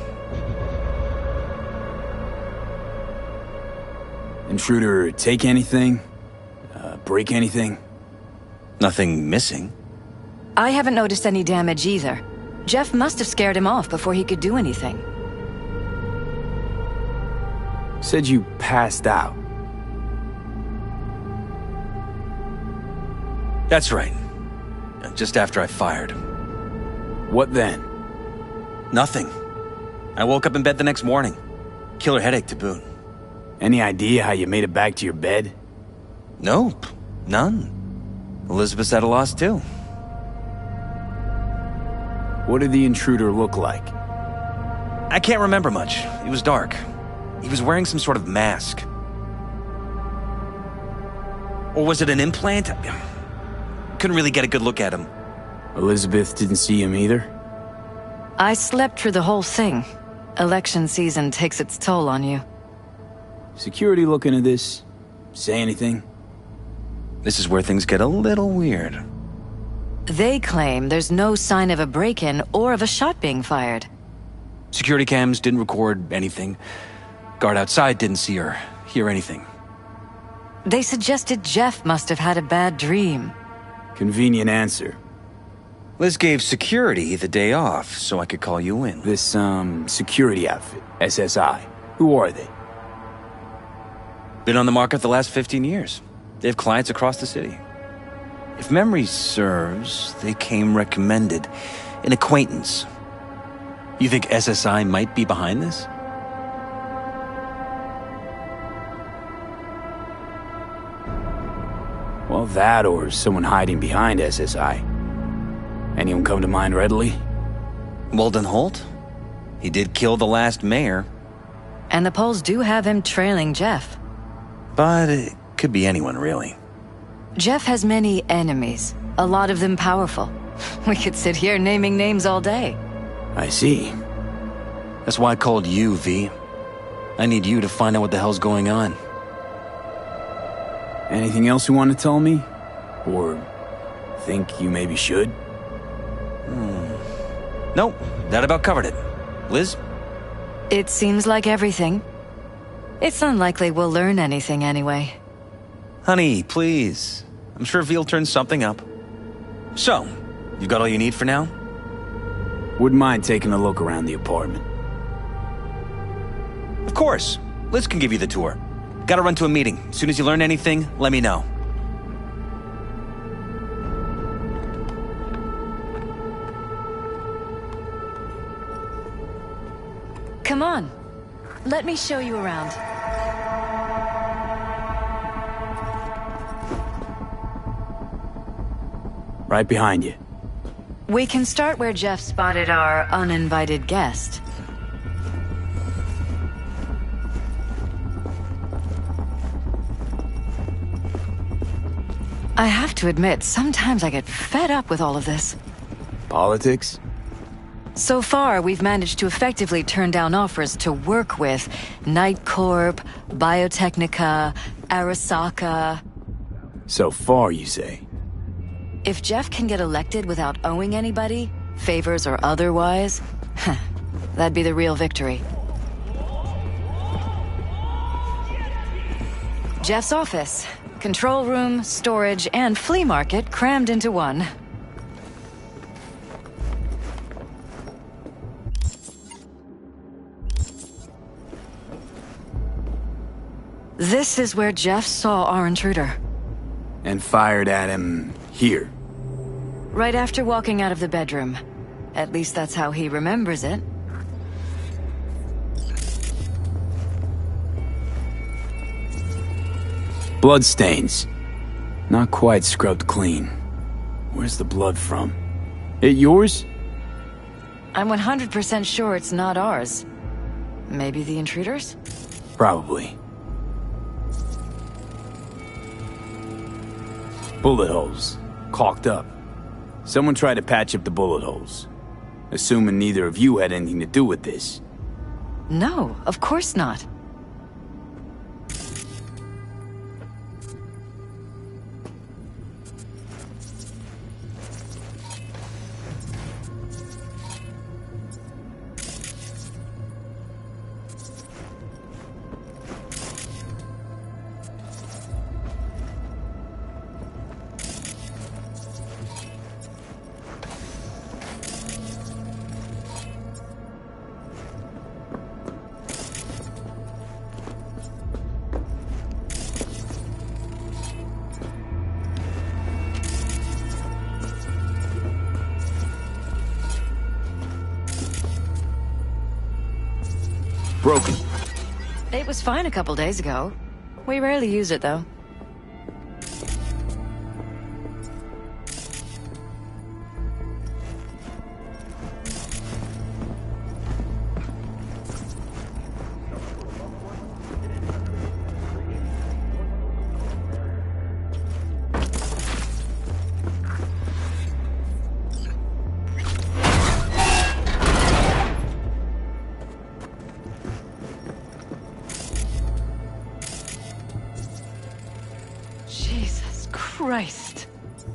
Intruder take anything? Break anything? Nothing missing. I haven't noticed any damage either. Jeff must have scared him off before he could do anything. Said you passed out. That's right. Just after I fired. What then? Nothing. I woke up in bed the next morning. Killer headache to boot. Any idea how you made it back to your bed? Nope. None. Elizabeth's at a loss too. What did the intruder look like? I can't remember much. It was dark. He was wearing some sort of mask. Or was it an implant? Couldn't really get a good look at him. Elizabeth didn't see him either? I slept through the whole thing. Election season takes its toll on you. Security looking at this? Say anything? This is where things get a little weird. They claim there's no sign of a break-in or of a shot being fired. Security cams didn't record anything. Guard outside didn't see or hear anything. They suggested Jeff must have had a bad dream. Convenient answer. Liz gave security the day off so I could call you in. This, security outfit, SSI. Who are they? Been on the market the last 15 years. They have clients across the city. If memory serves, they came recommended. An acquaintance. You think SSI might be behind this? Well, that or someone hiding behind SSI. Anyone come to mind readily? Walden Holt? He did kill the last mayor. And the polls do have him trailing Jeff. But it could be anyone, really. Jeff has many enemies, a lot of them powerful. We could sit here naming names all day. I see. That's why I called you, V. I need you to find out what the hell's going on. Anything else you want to tell me? Or think you maybe should? Nope, that about covered it. Liz? It seems like everything. It's unlikely we'll learn anything anyway. Honey, please. I'm sure Veal turns something up. So, you got all you need for now? Wouldn't mind taking a look around the apartment. Of course. Liz can give you the tour. Gotta run to a meeting. As soon as you learn anything, let me know. Come on. Let me show you around. Right behind you. We can start where Jeff spotted our uninvited guest. I have to admit, sometimes I get fed up with all of this. Politics? So far, we've managed to effectively turn down offers to work with Night Corp, Biotechnica, Arasaka. So far, you say? If Jeff can get elected without owing anybody, favors or otherwise, that'd be the real victory. Jeff's office. Control room, storage, and flea market crammed into one. This is where Jeff saw our intruder. And fired at him here. Right after walking out of the bedroom. At least that's how he remembers it. Bloodstains. Not quite scrubbed clean. Where's the blood from? It yours? I'm 100% sure it's not ours. Maybe the intruder's? Probably. Bullet holes. Caulked up. Someone tried to patch up the bullet holes. Assuming neither of you had anything to do with this. No, of course not. Broken. It was fine a couple days ago. We rarely use it, though. Christ.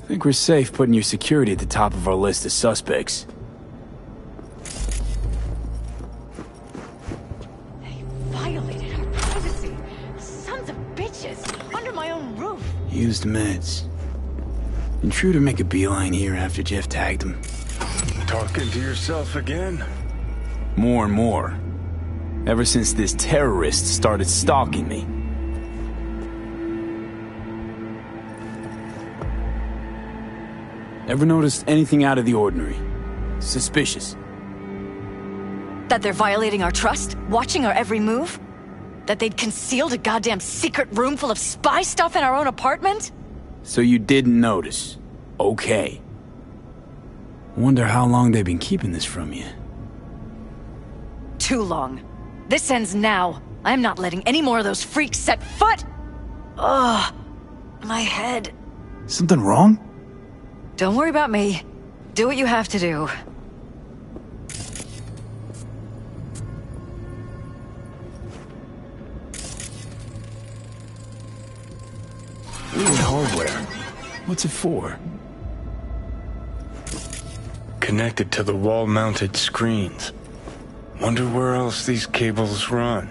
I think we're safe putting your security at the top of our list of suspects. They violated our privacy. Sons of bitches. Under my own roof. Used meds. Intruder make a beeline here after Jeff tagged him. Talking to yourself again? More and more. Ever since this terrorist started stalking me. Ever noticed anything out of the ordinary? Suspicious? That they're violating our trust? Watching our every move? That they'd concealed a goddamn secret room full of spy stuff in our own apartment? So you didn't notice. Okay. Wonder how long they've been keeping this from you. Too long. This ends now. I'm not letting any more of those freaks set foot! Ugh. My head. Something wrong? Don't worry about me. Do what you have to do. Weird hardware. What's it for? connected to the wall-mounted screens. Wonder where else these cables run.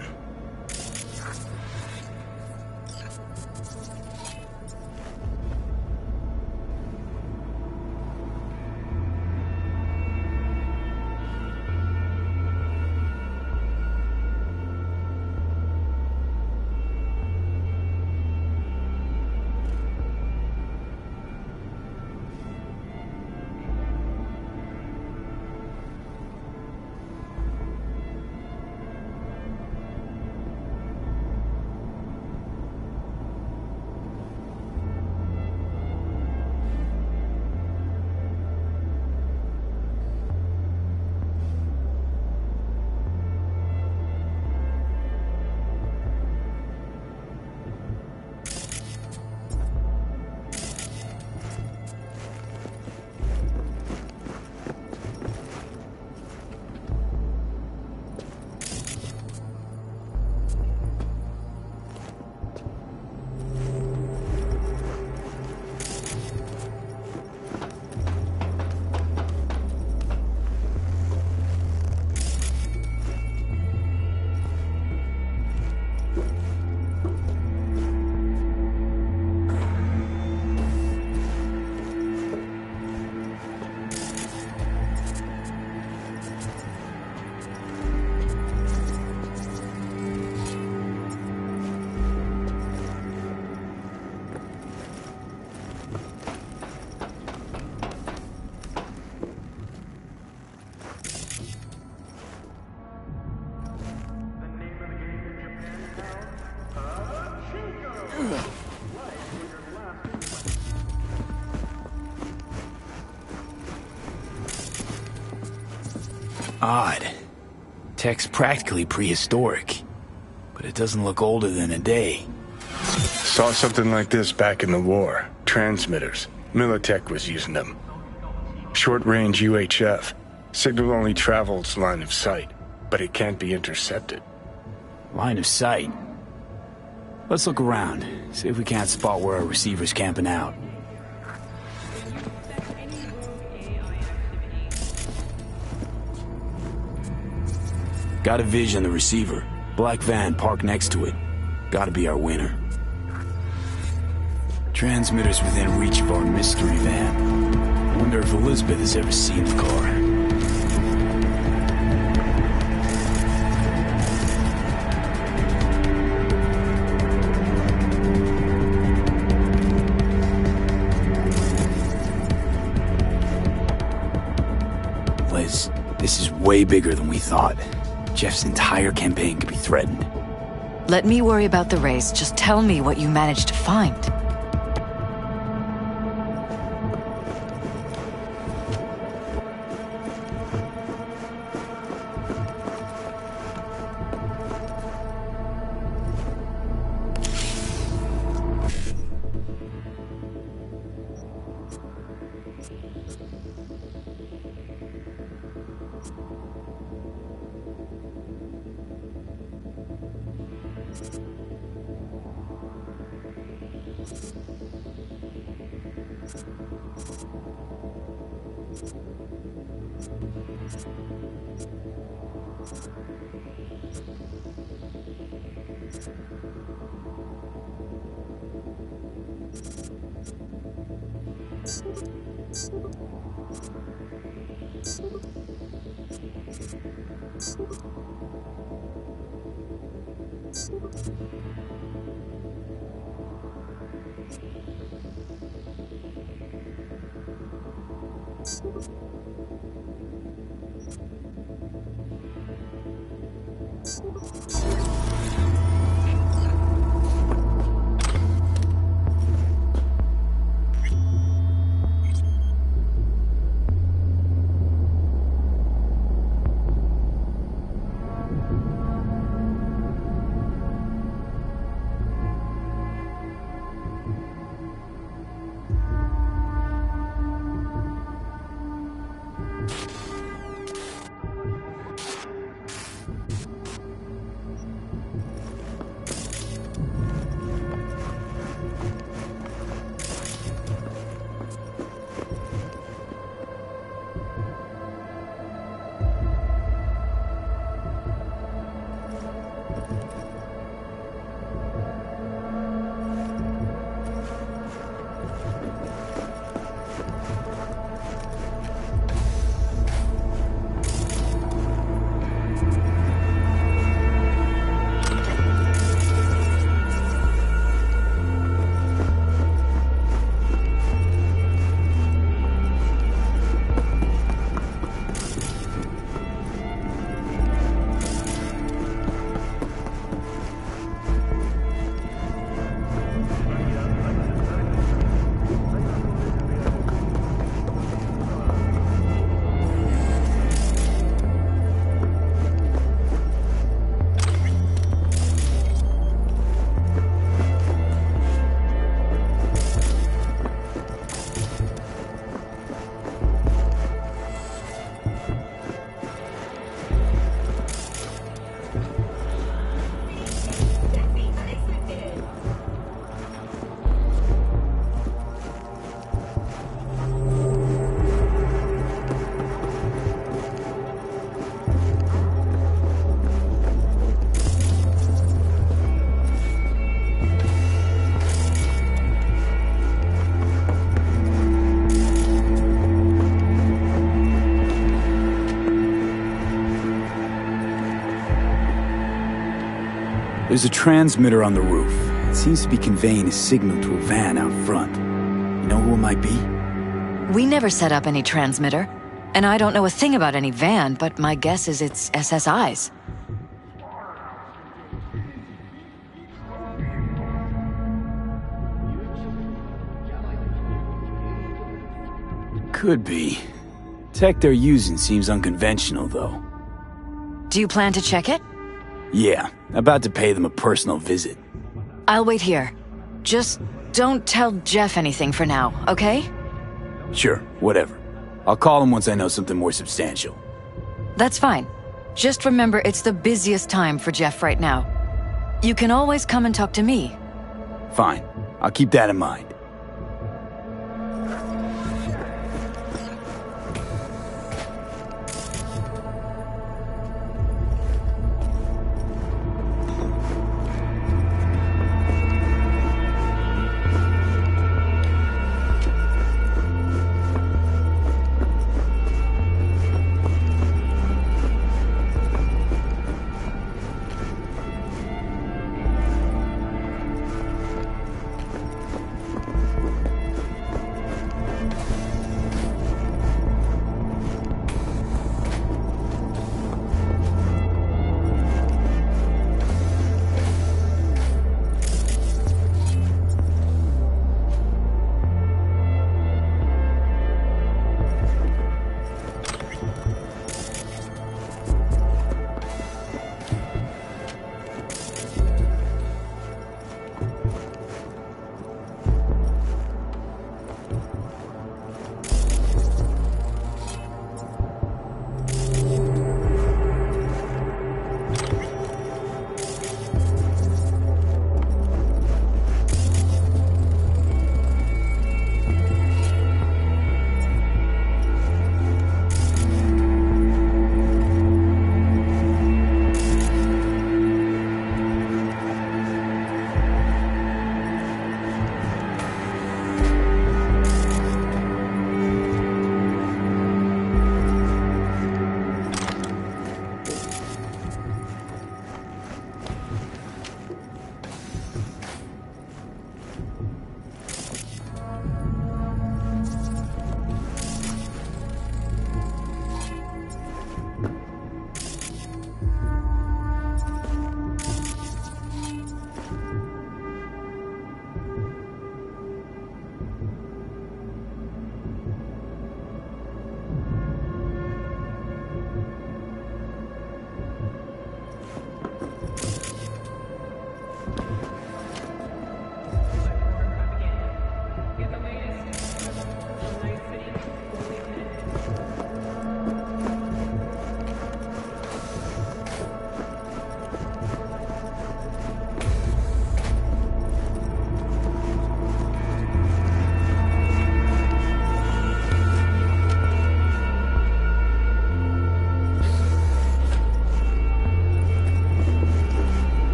Odd. Tech's practically prehistoric, but it doesn't look older than a day. Saw something like this back in the war. Transmitters. Militech was using them. Short-range UHF. Signal only travels line of sight, but it can't be intercepted. Line of sight? Let's look around, see if we can't spot where our receiver's camping out. Got a vision of the receiver. Black van parked next to it. Gotta be our winner. Transmitters within reach of our mystery van. Wonder if Elizabeth has ever seen the car. Liz, this is way bigger than we thought. Jeff's entire campaign could be threatened. Let me worry about the race. Just tell me what you managed to find. There's a transmitter on the roof. It seems to be conveying a signal to a van out front. You know who it might be? We never set up any transmitter. And I don't know a thing about any van, but my guess is it's SSI's. Could be. Tech they're using seems unconventional, though. Do you plan to check it? Yeah, about to pay them a personal visit. I'll wait here. Just don't tell Jeff anything for now, okay? Sure, whatever. I'll call him once I know something more substantial. That's fine. Just remember it's the busiest time for Jeff right now. You can always come and talk to me. Fine. I'll keep that in mind.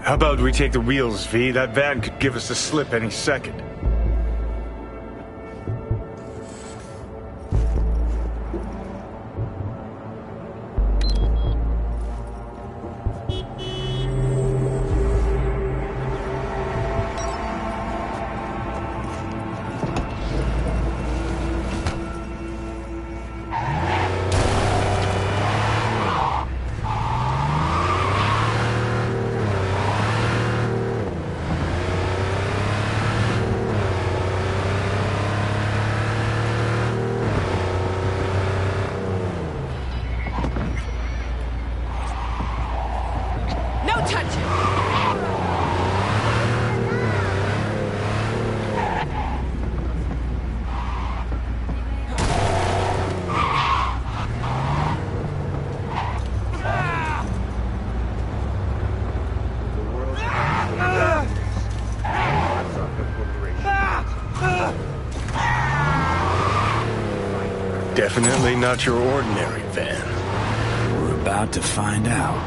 How about we take the wheels, V? That van could give us the slip any second. Definitely not your ordinary van. We're about to find out.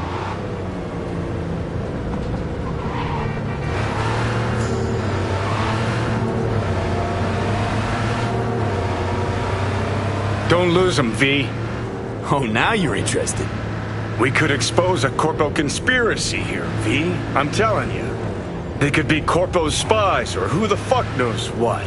Don't lose him, V. Oh, now you're interested. We could expose a Corpo conspiracy here, V. I'm telling you. They could be Corpo's spies, or who the fuck knows what.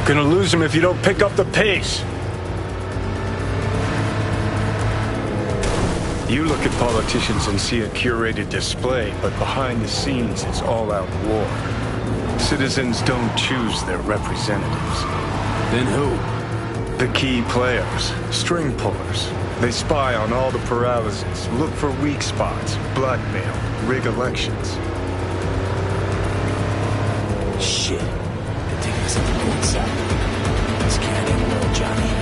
Gonna lose him if you don't pick up the pace. You look at politicians and see a curated display, but behind the scenes it's all-out war. Citizens don't choose their representatives. Then who? The key players, string pullers. They spy on all the paralysis, look for weak spots, blackmail, rig elections. Shit. They're taking us into the inside. This can't end well, Johnny.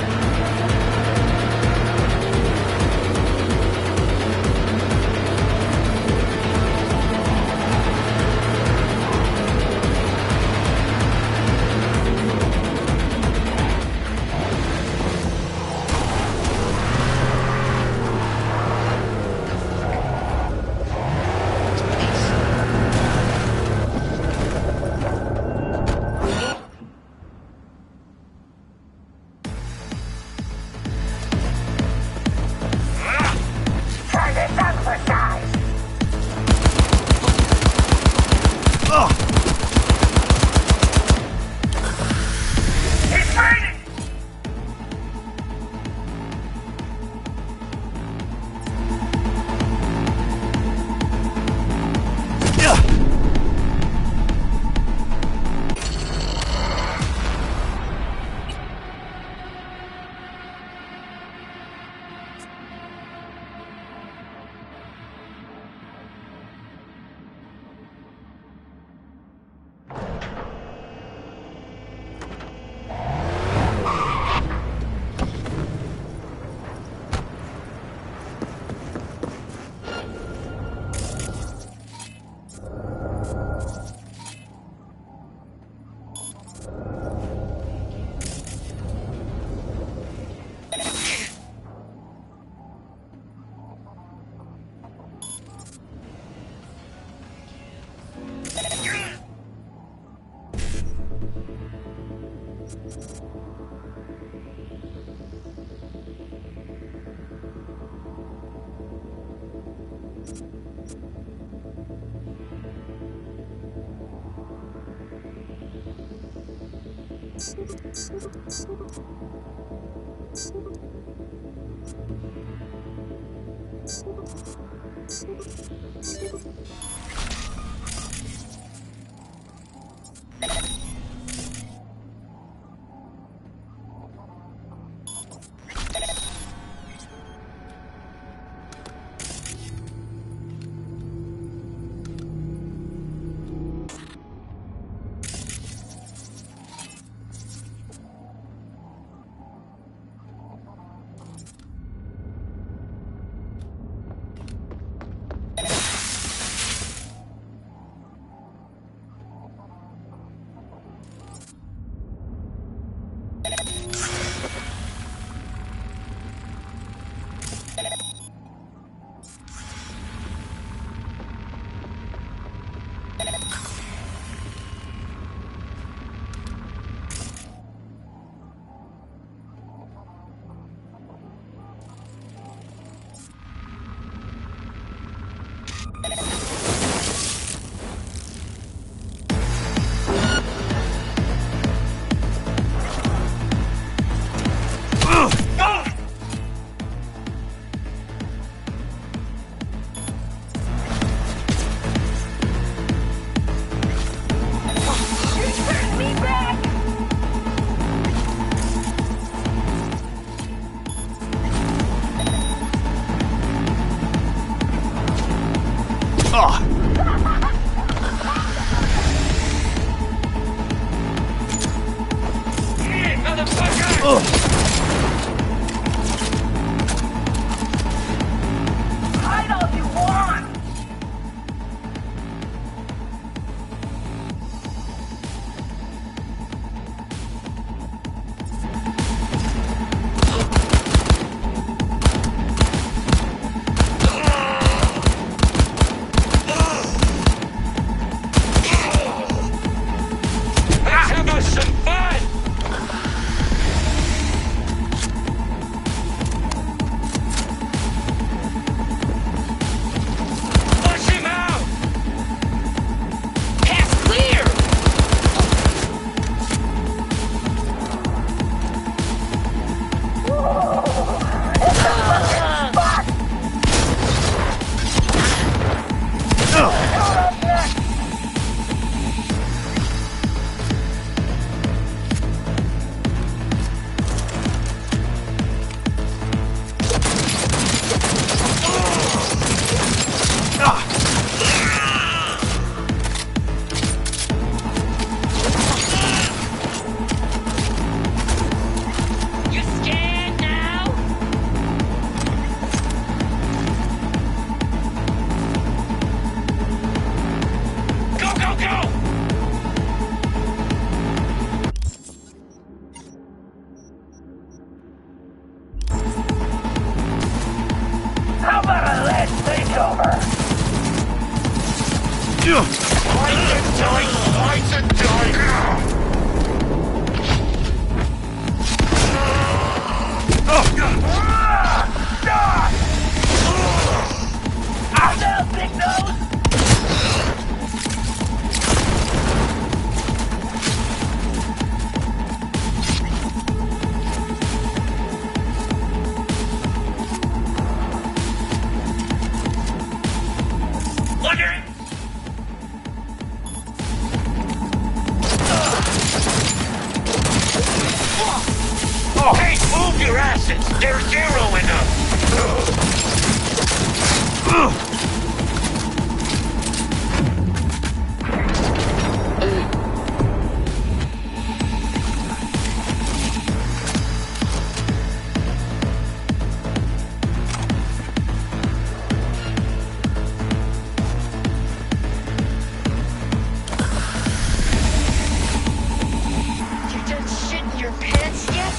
Hide all you want! Let's have us some fun! Push him out! Pass clear! You scared now? Go, go, go! How about a lead takeover? Slice and dice, slice and dice! Now, big nose! Wondering? Hey, move your asses! They're zeroing us! You done shit in your pants yet?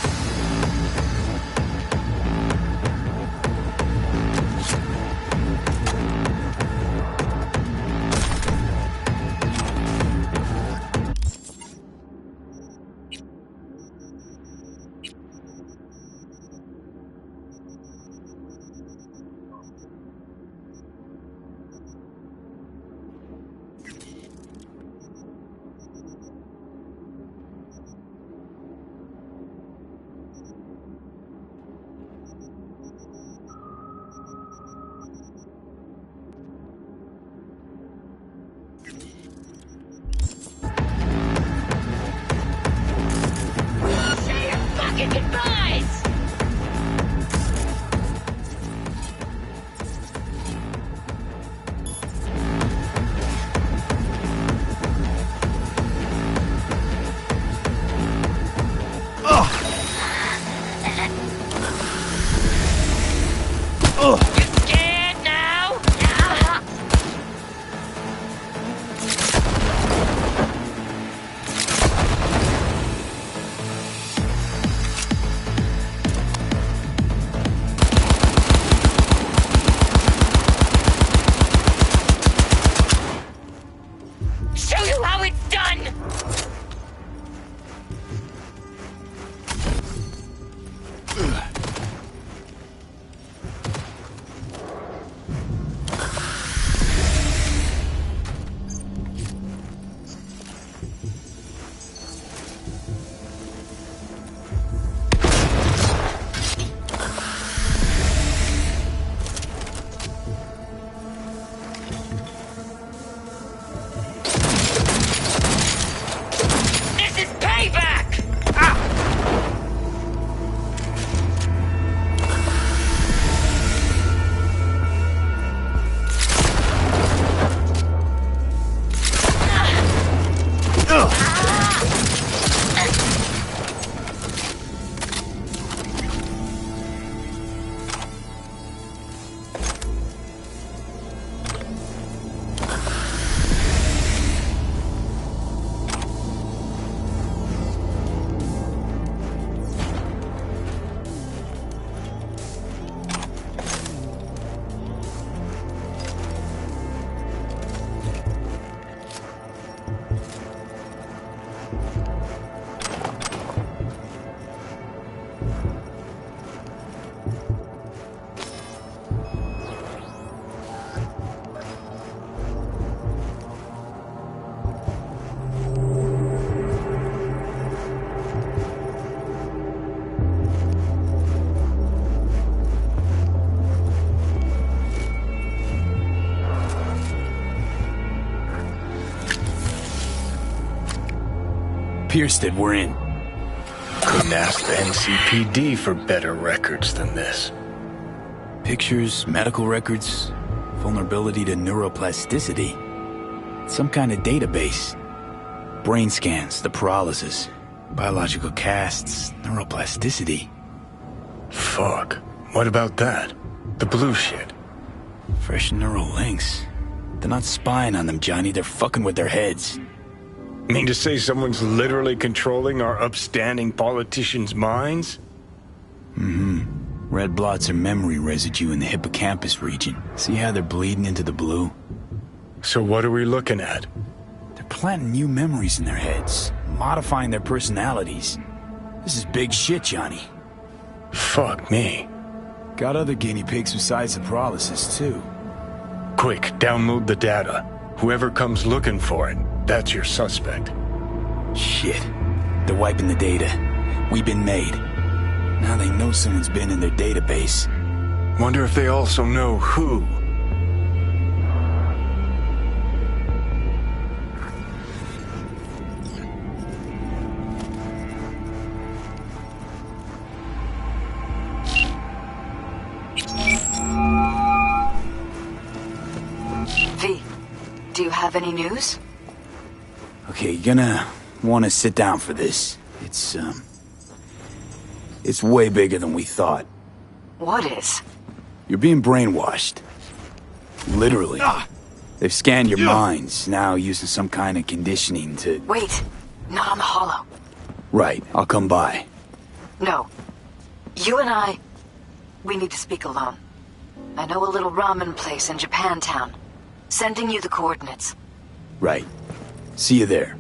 Piersted, we're in. Couldn't ask the NCPD for better records than this. Pictures, medical records, vulnerability to neuroplasticity. Some kind of database. Brain scans, the paralysis, biological casts, neuroplasticity. Fuck. What about that? The blue shit. Fresh neural links. They're not spying on them, Johnny. They're fucking with their heads. Mean to say someone's literally controlling our upstanding politicians' minds? Mm-hmm. Red blots are memory residue in the hippocampus region. See how they're bleeding into the blue? So what are we looking at? They're planting new memories in their heads, modifying their personalities. This is big shit, Johnny. Fuck me. Got other guinea pigs besides the paralysis, too. Quick, download the data. Whoever comes looking for it, that's your suspect. Shit. They're wiping the data. We've been made. Now they know someone's been in their database. Wonder if they also know who. V, do you have any news? Okay, you're gonna want to sit down for this. It's way bigger than we thought. What is? You're being brainwashed. Literally. They've scanned your minds, now using some kind of conditioning to... Wait, not on the hollow. Right, I'll come by. No. You and I, we need to speak alone. I know a little ramen place in Japantown. Sending you the coordinates. Right. See you there.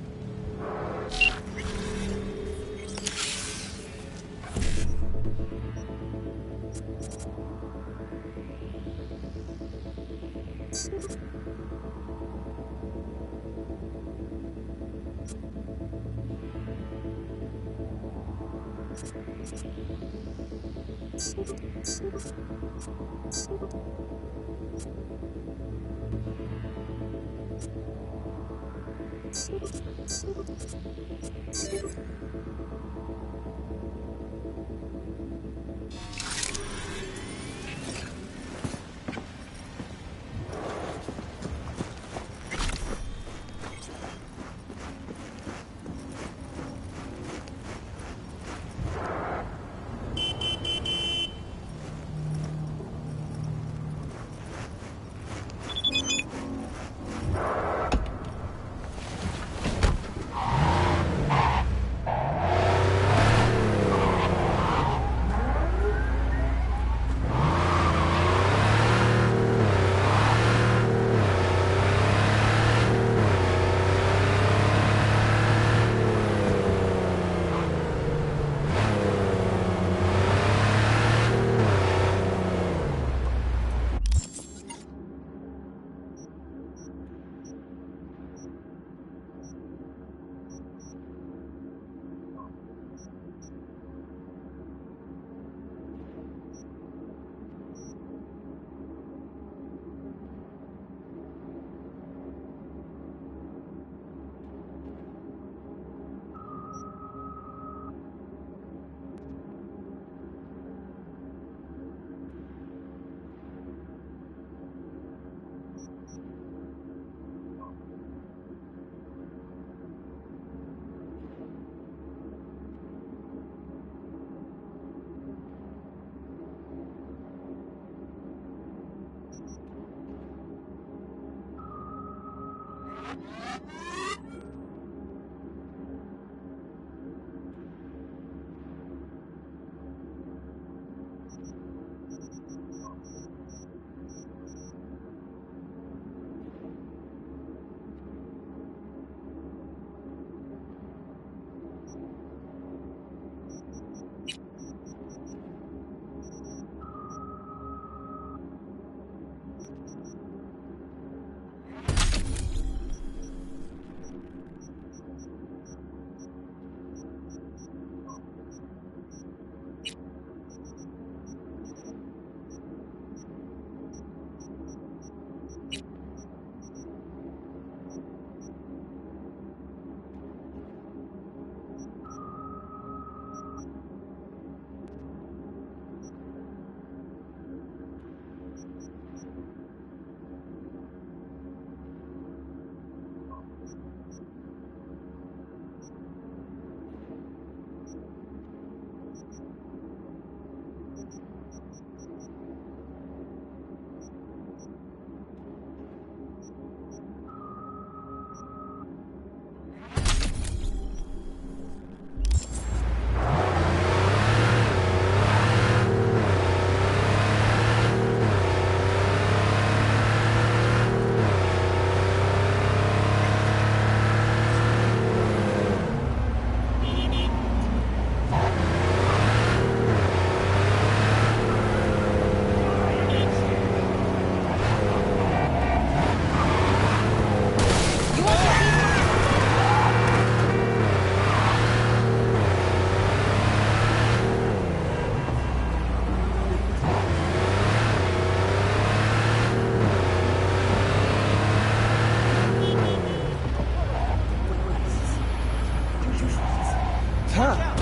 her.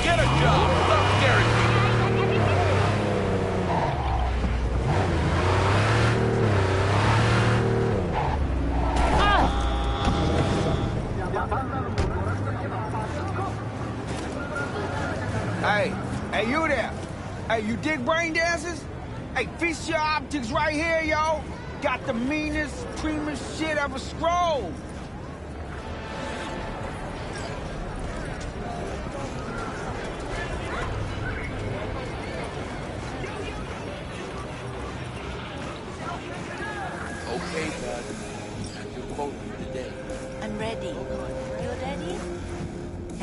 Get a job! Stop scaring people! Hey, you there? Hey, you dig brain dances? Hey, feast your optics right here, yo. Got the meanest, creamiest shit ever scrolled. Okay, bud. That's your quote for today. I'm ready. You ready?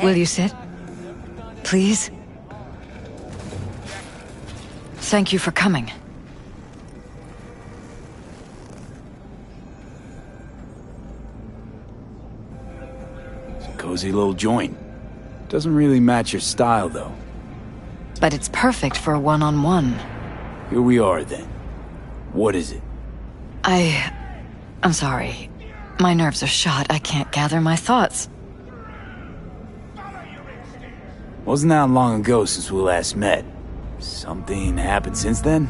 Will you sit? Please? Thank you for coming. It's a cozy little joint. Doesn't really match your style, though. But it's perfect for a one-on-one. Here we are, then. What is it? I'm sorry. My nerves are shot. I can't gather my thoughts. Wasn't that long ago since we last met? Something happened since then?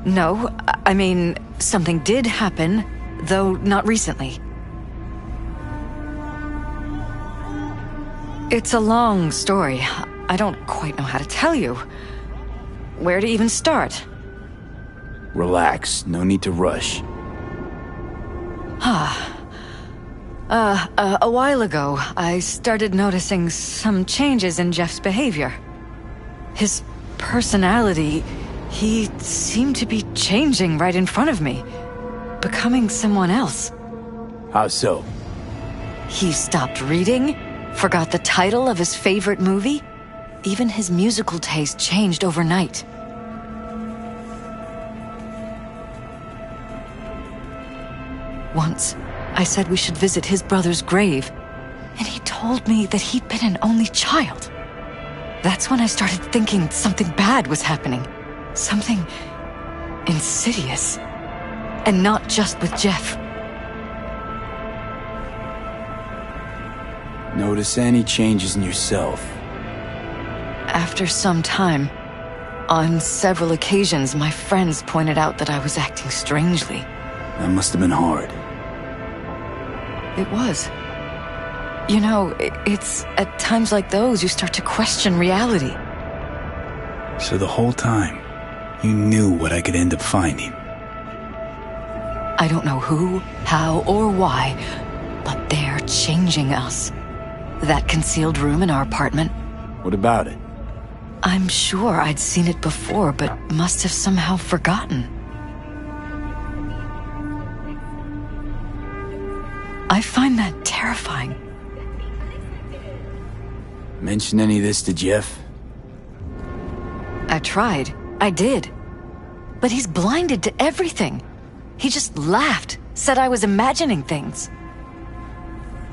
No, I mean, something did happen, though not recently. It's a long story. I don't quite know how to tell you. Where to even start? Relax. No need to rush. A while ago, I started noticing some changes in Jeff's behavior. His personality, he seemed to be changing right in front of me, becoming someone else. How so? He stopped reading, forgot the title of his favorite movie. Even his musical taste changed overnight. Once, I said we should visit his brother's grave, and he told me that he'd been an only child. That's when I started thinking something bad was happening. Something insidious. And not just with Jeff. Notice any changes in yourself? After some time, on several occasions, my friends pointed out that I was acting strangely. That must have been hard. It was. You know, it's at times like those you start to question reality. So the whole time, you knew what I could end up finding. I don't know who, how, or why, but they're changing us. That concealed room in our apartment. What about it? I'm sure I'd seen it before, but must have somehow forgotten. I find that terrifying. Mention any of this to Jeff? I tried. I did. But he's blinded to everything. He just laughed, said I was imagining things.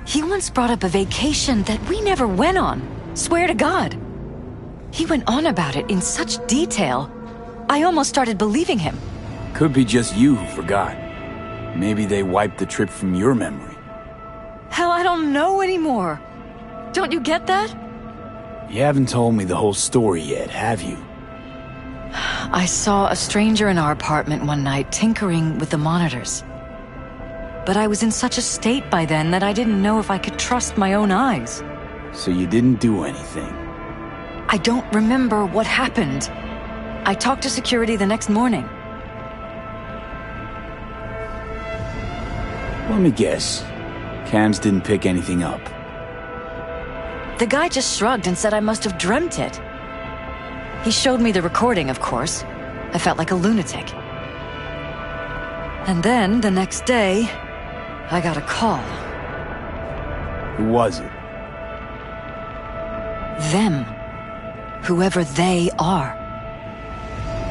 He once brought up a vacation that we never went on. Swear to God. He went on about it in such detail, I almost started believing him. Could be just you who forgot. Maybe they wiped the trip from your memory. Hell, I don't know anymore. Don't you get that? You haven't told me the whole story yet, have you? I saw a stranger in our apartment one night tinkering with the monitors. But I was in such a state by then that I didn't know if I could trust my own eyes. So you didn't do anything? I don't remember what happened. I talked to security the next morning. Let me guess. Cams didn't pick anything up. The guy just shrugged and said I must have dreamt it. He showed me the recording, of course. I felt like a lunatic. And then, the next day, I got a call. Who was it? Them. Whoever they are.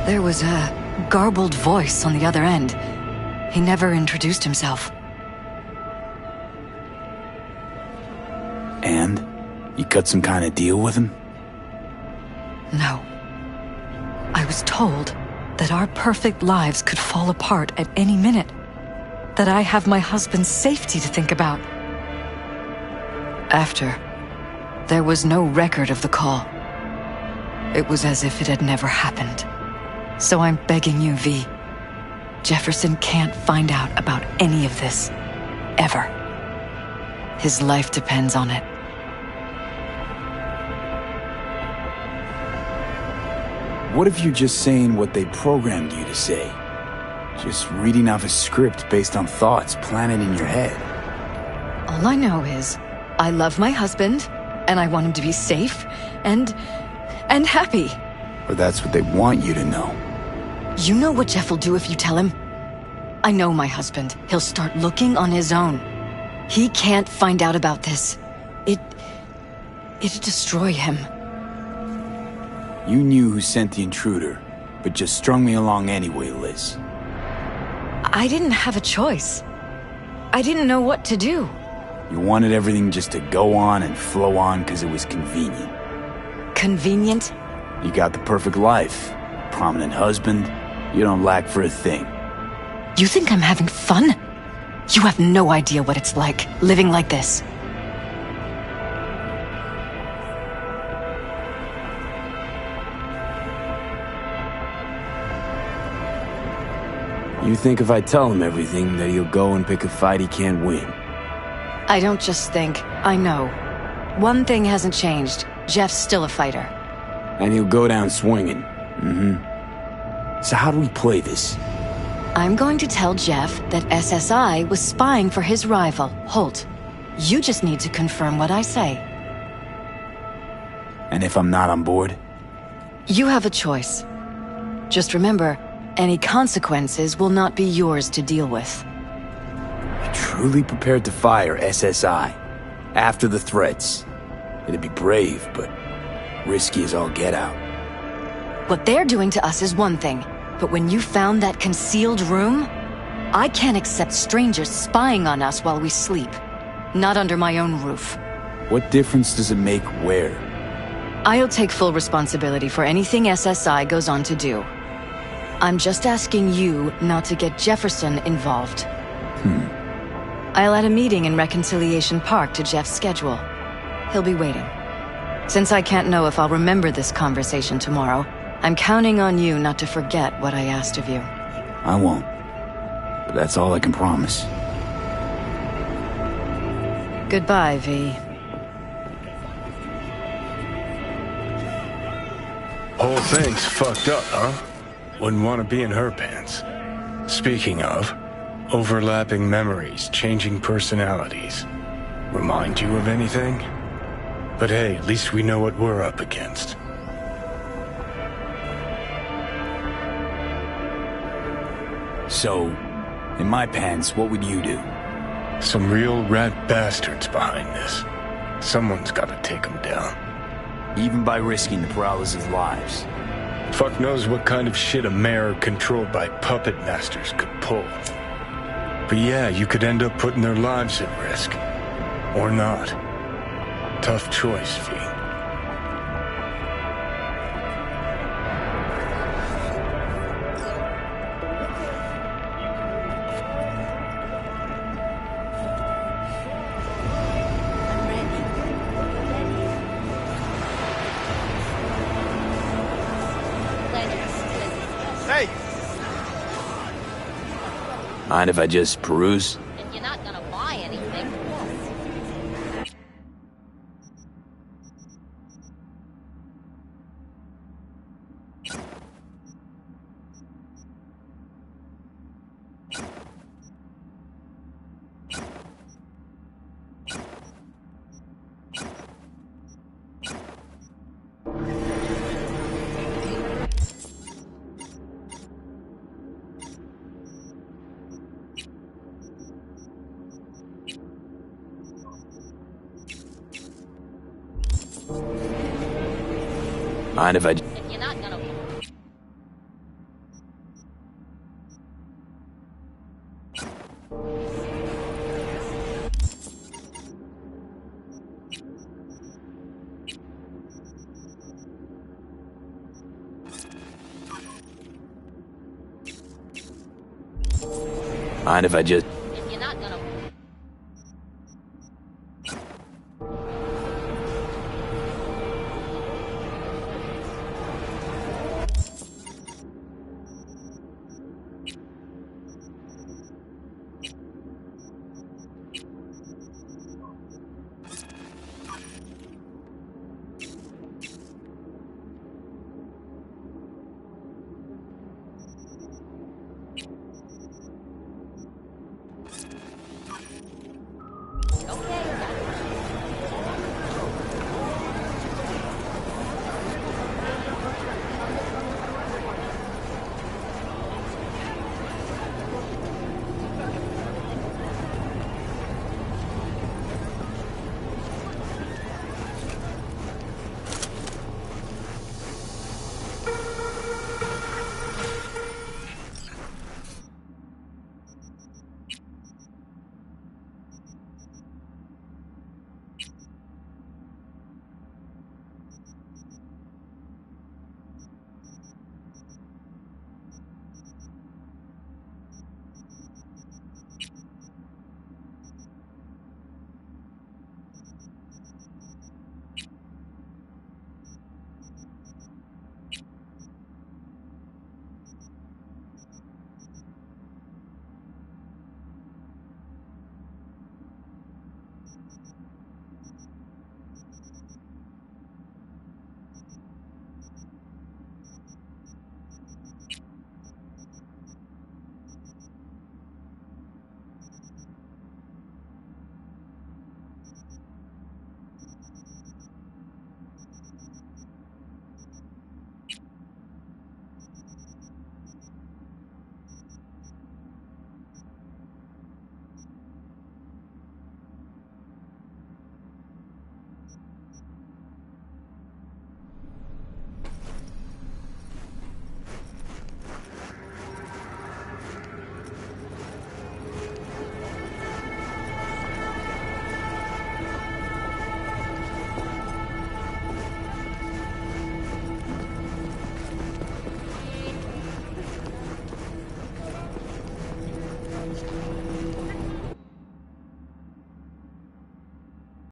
There was a garbled voice on the other end. He never introduced himself. And? You cut some kind of deal with him? No. I was told that our perfect lives could fall apart at any minute. That I have my husband's safety to think about. After, there was no record of the call. It was as if it had never happened. So I'm begging you, V. Jefferson can't find out about any of this. Ever. His life depends on it. What if you're just saying what they programmed you to say? Just reading off a script based on thoughts planted in your head. All I know is, I love my husband, and I want him to be safe, and happy. Or that's what they want you to know. You know what Jeff will do if you tell him? I know my husband. He'll start looking on his own. He can't find out about this. It'd destroy him. You knew who sent the intruder, but just strung me along anyway, Liz. I didn't have a choice. I didn't know what to do. You wanted everything just to go on and flow on because it was convenient. Convenient? You got the perfect life. Prominent husband. You don't lack for a thing. You think I'm having fun? You have no idea what it's like, living like this. You think if I tell him everything that he'll go and pick a fight he can't win? I don't just think, I know. One thing hasn't changed. Jeff's still a fighter. And he'll go down swinging. So how do we play this? I'm going to tell Jeff that SSI was spying for his rival, Holt. You just need to confirm what I say. And if I'm not on board? You have a choice. Just remember, any consequences will not be yours to deal with. You're truly prepared to fire SSI after the threats. It'd be brave, but risky as all get out. What they're doing to us is one thing, but when you found that concealed room, I can't accept strangers spying on us while we sleep. Not under my own roof. What difference does it make where? I'll take full responsibility for anything SSI goes on to do. I'm just asking you not to get Jefferson involved. I'll add a meeting in Reconciliation Park to Jeff's schedule. He'll be waiting. Since I can't know if I'll remember this conversation tomorrow, I'm counting on you not to forget what I asked of you. I won't. But that's all I can promise. Goodbye, V. Whole thing's fucked up, huh? Wouldn't want to be in her pants. Speaking of, overlapping memories, changing personalities. Remind you of anything? But hey, at least we know what we're up against. So, in my pants, what would you do? Some real rat bastards behind this. Someone's gotta take them down. Even by risking the Peralez's lives. Fuck knows what kind of shit a mayor controlled by puppet masters could pull. But yeah, you could end up putting their lives at risk. Or not. Tough choice, V. Hey! Mind if I just peruse? And you're not gonna buy anything. Mind if I... And you're not gonna... Mind if I just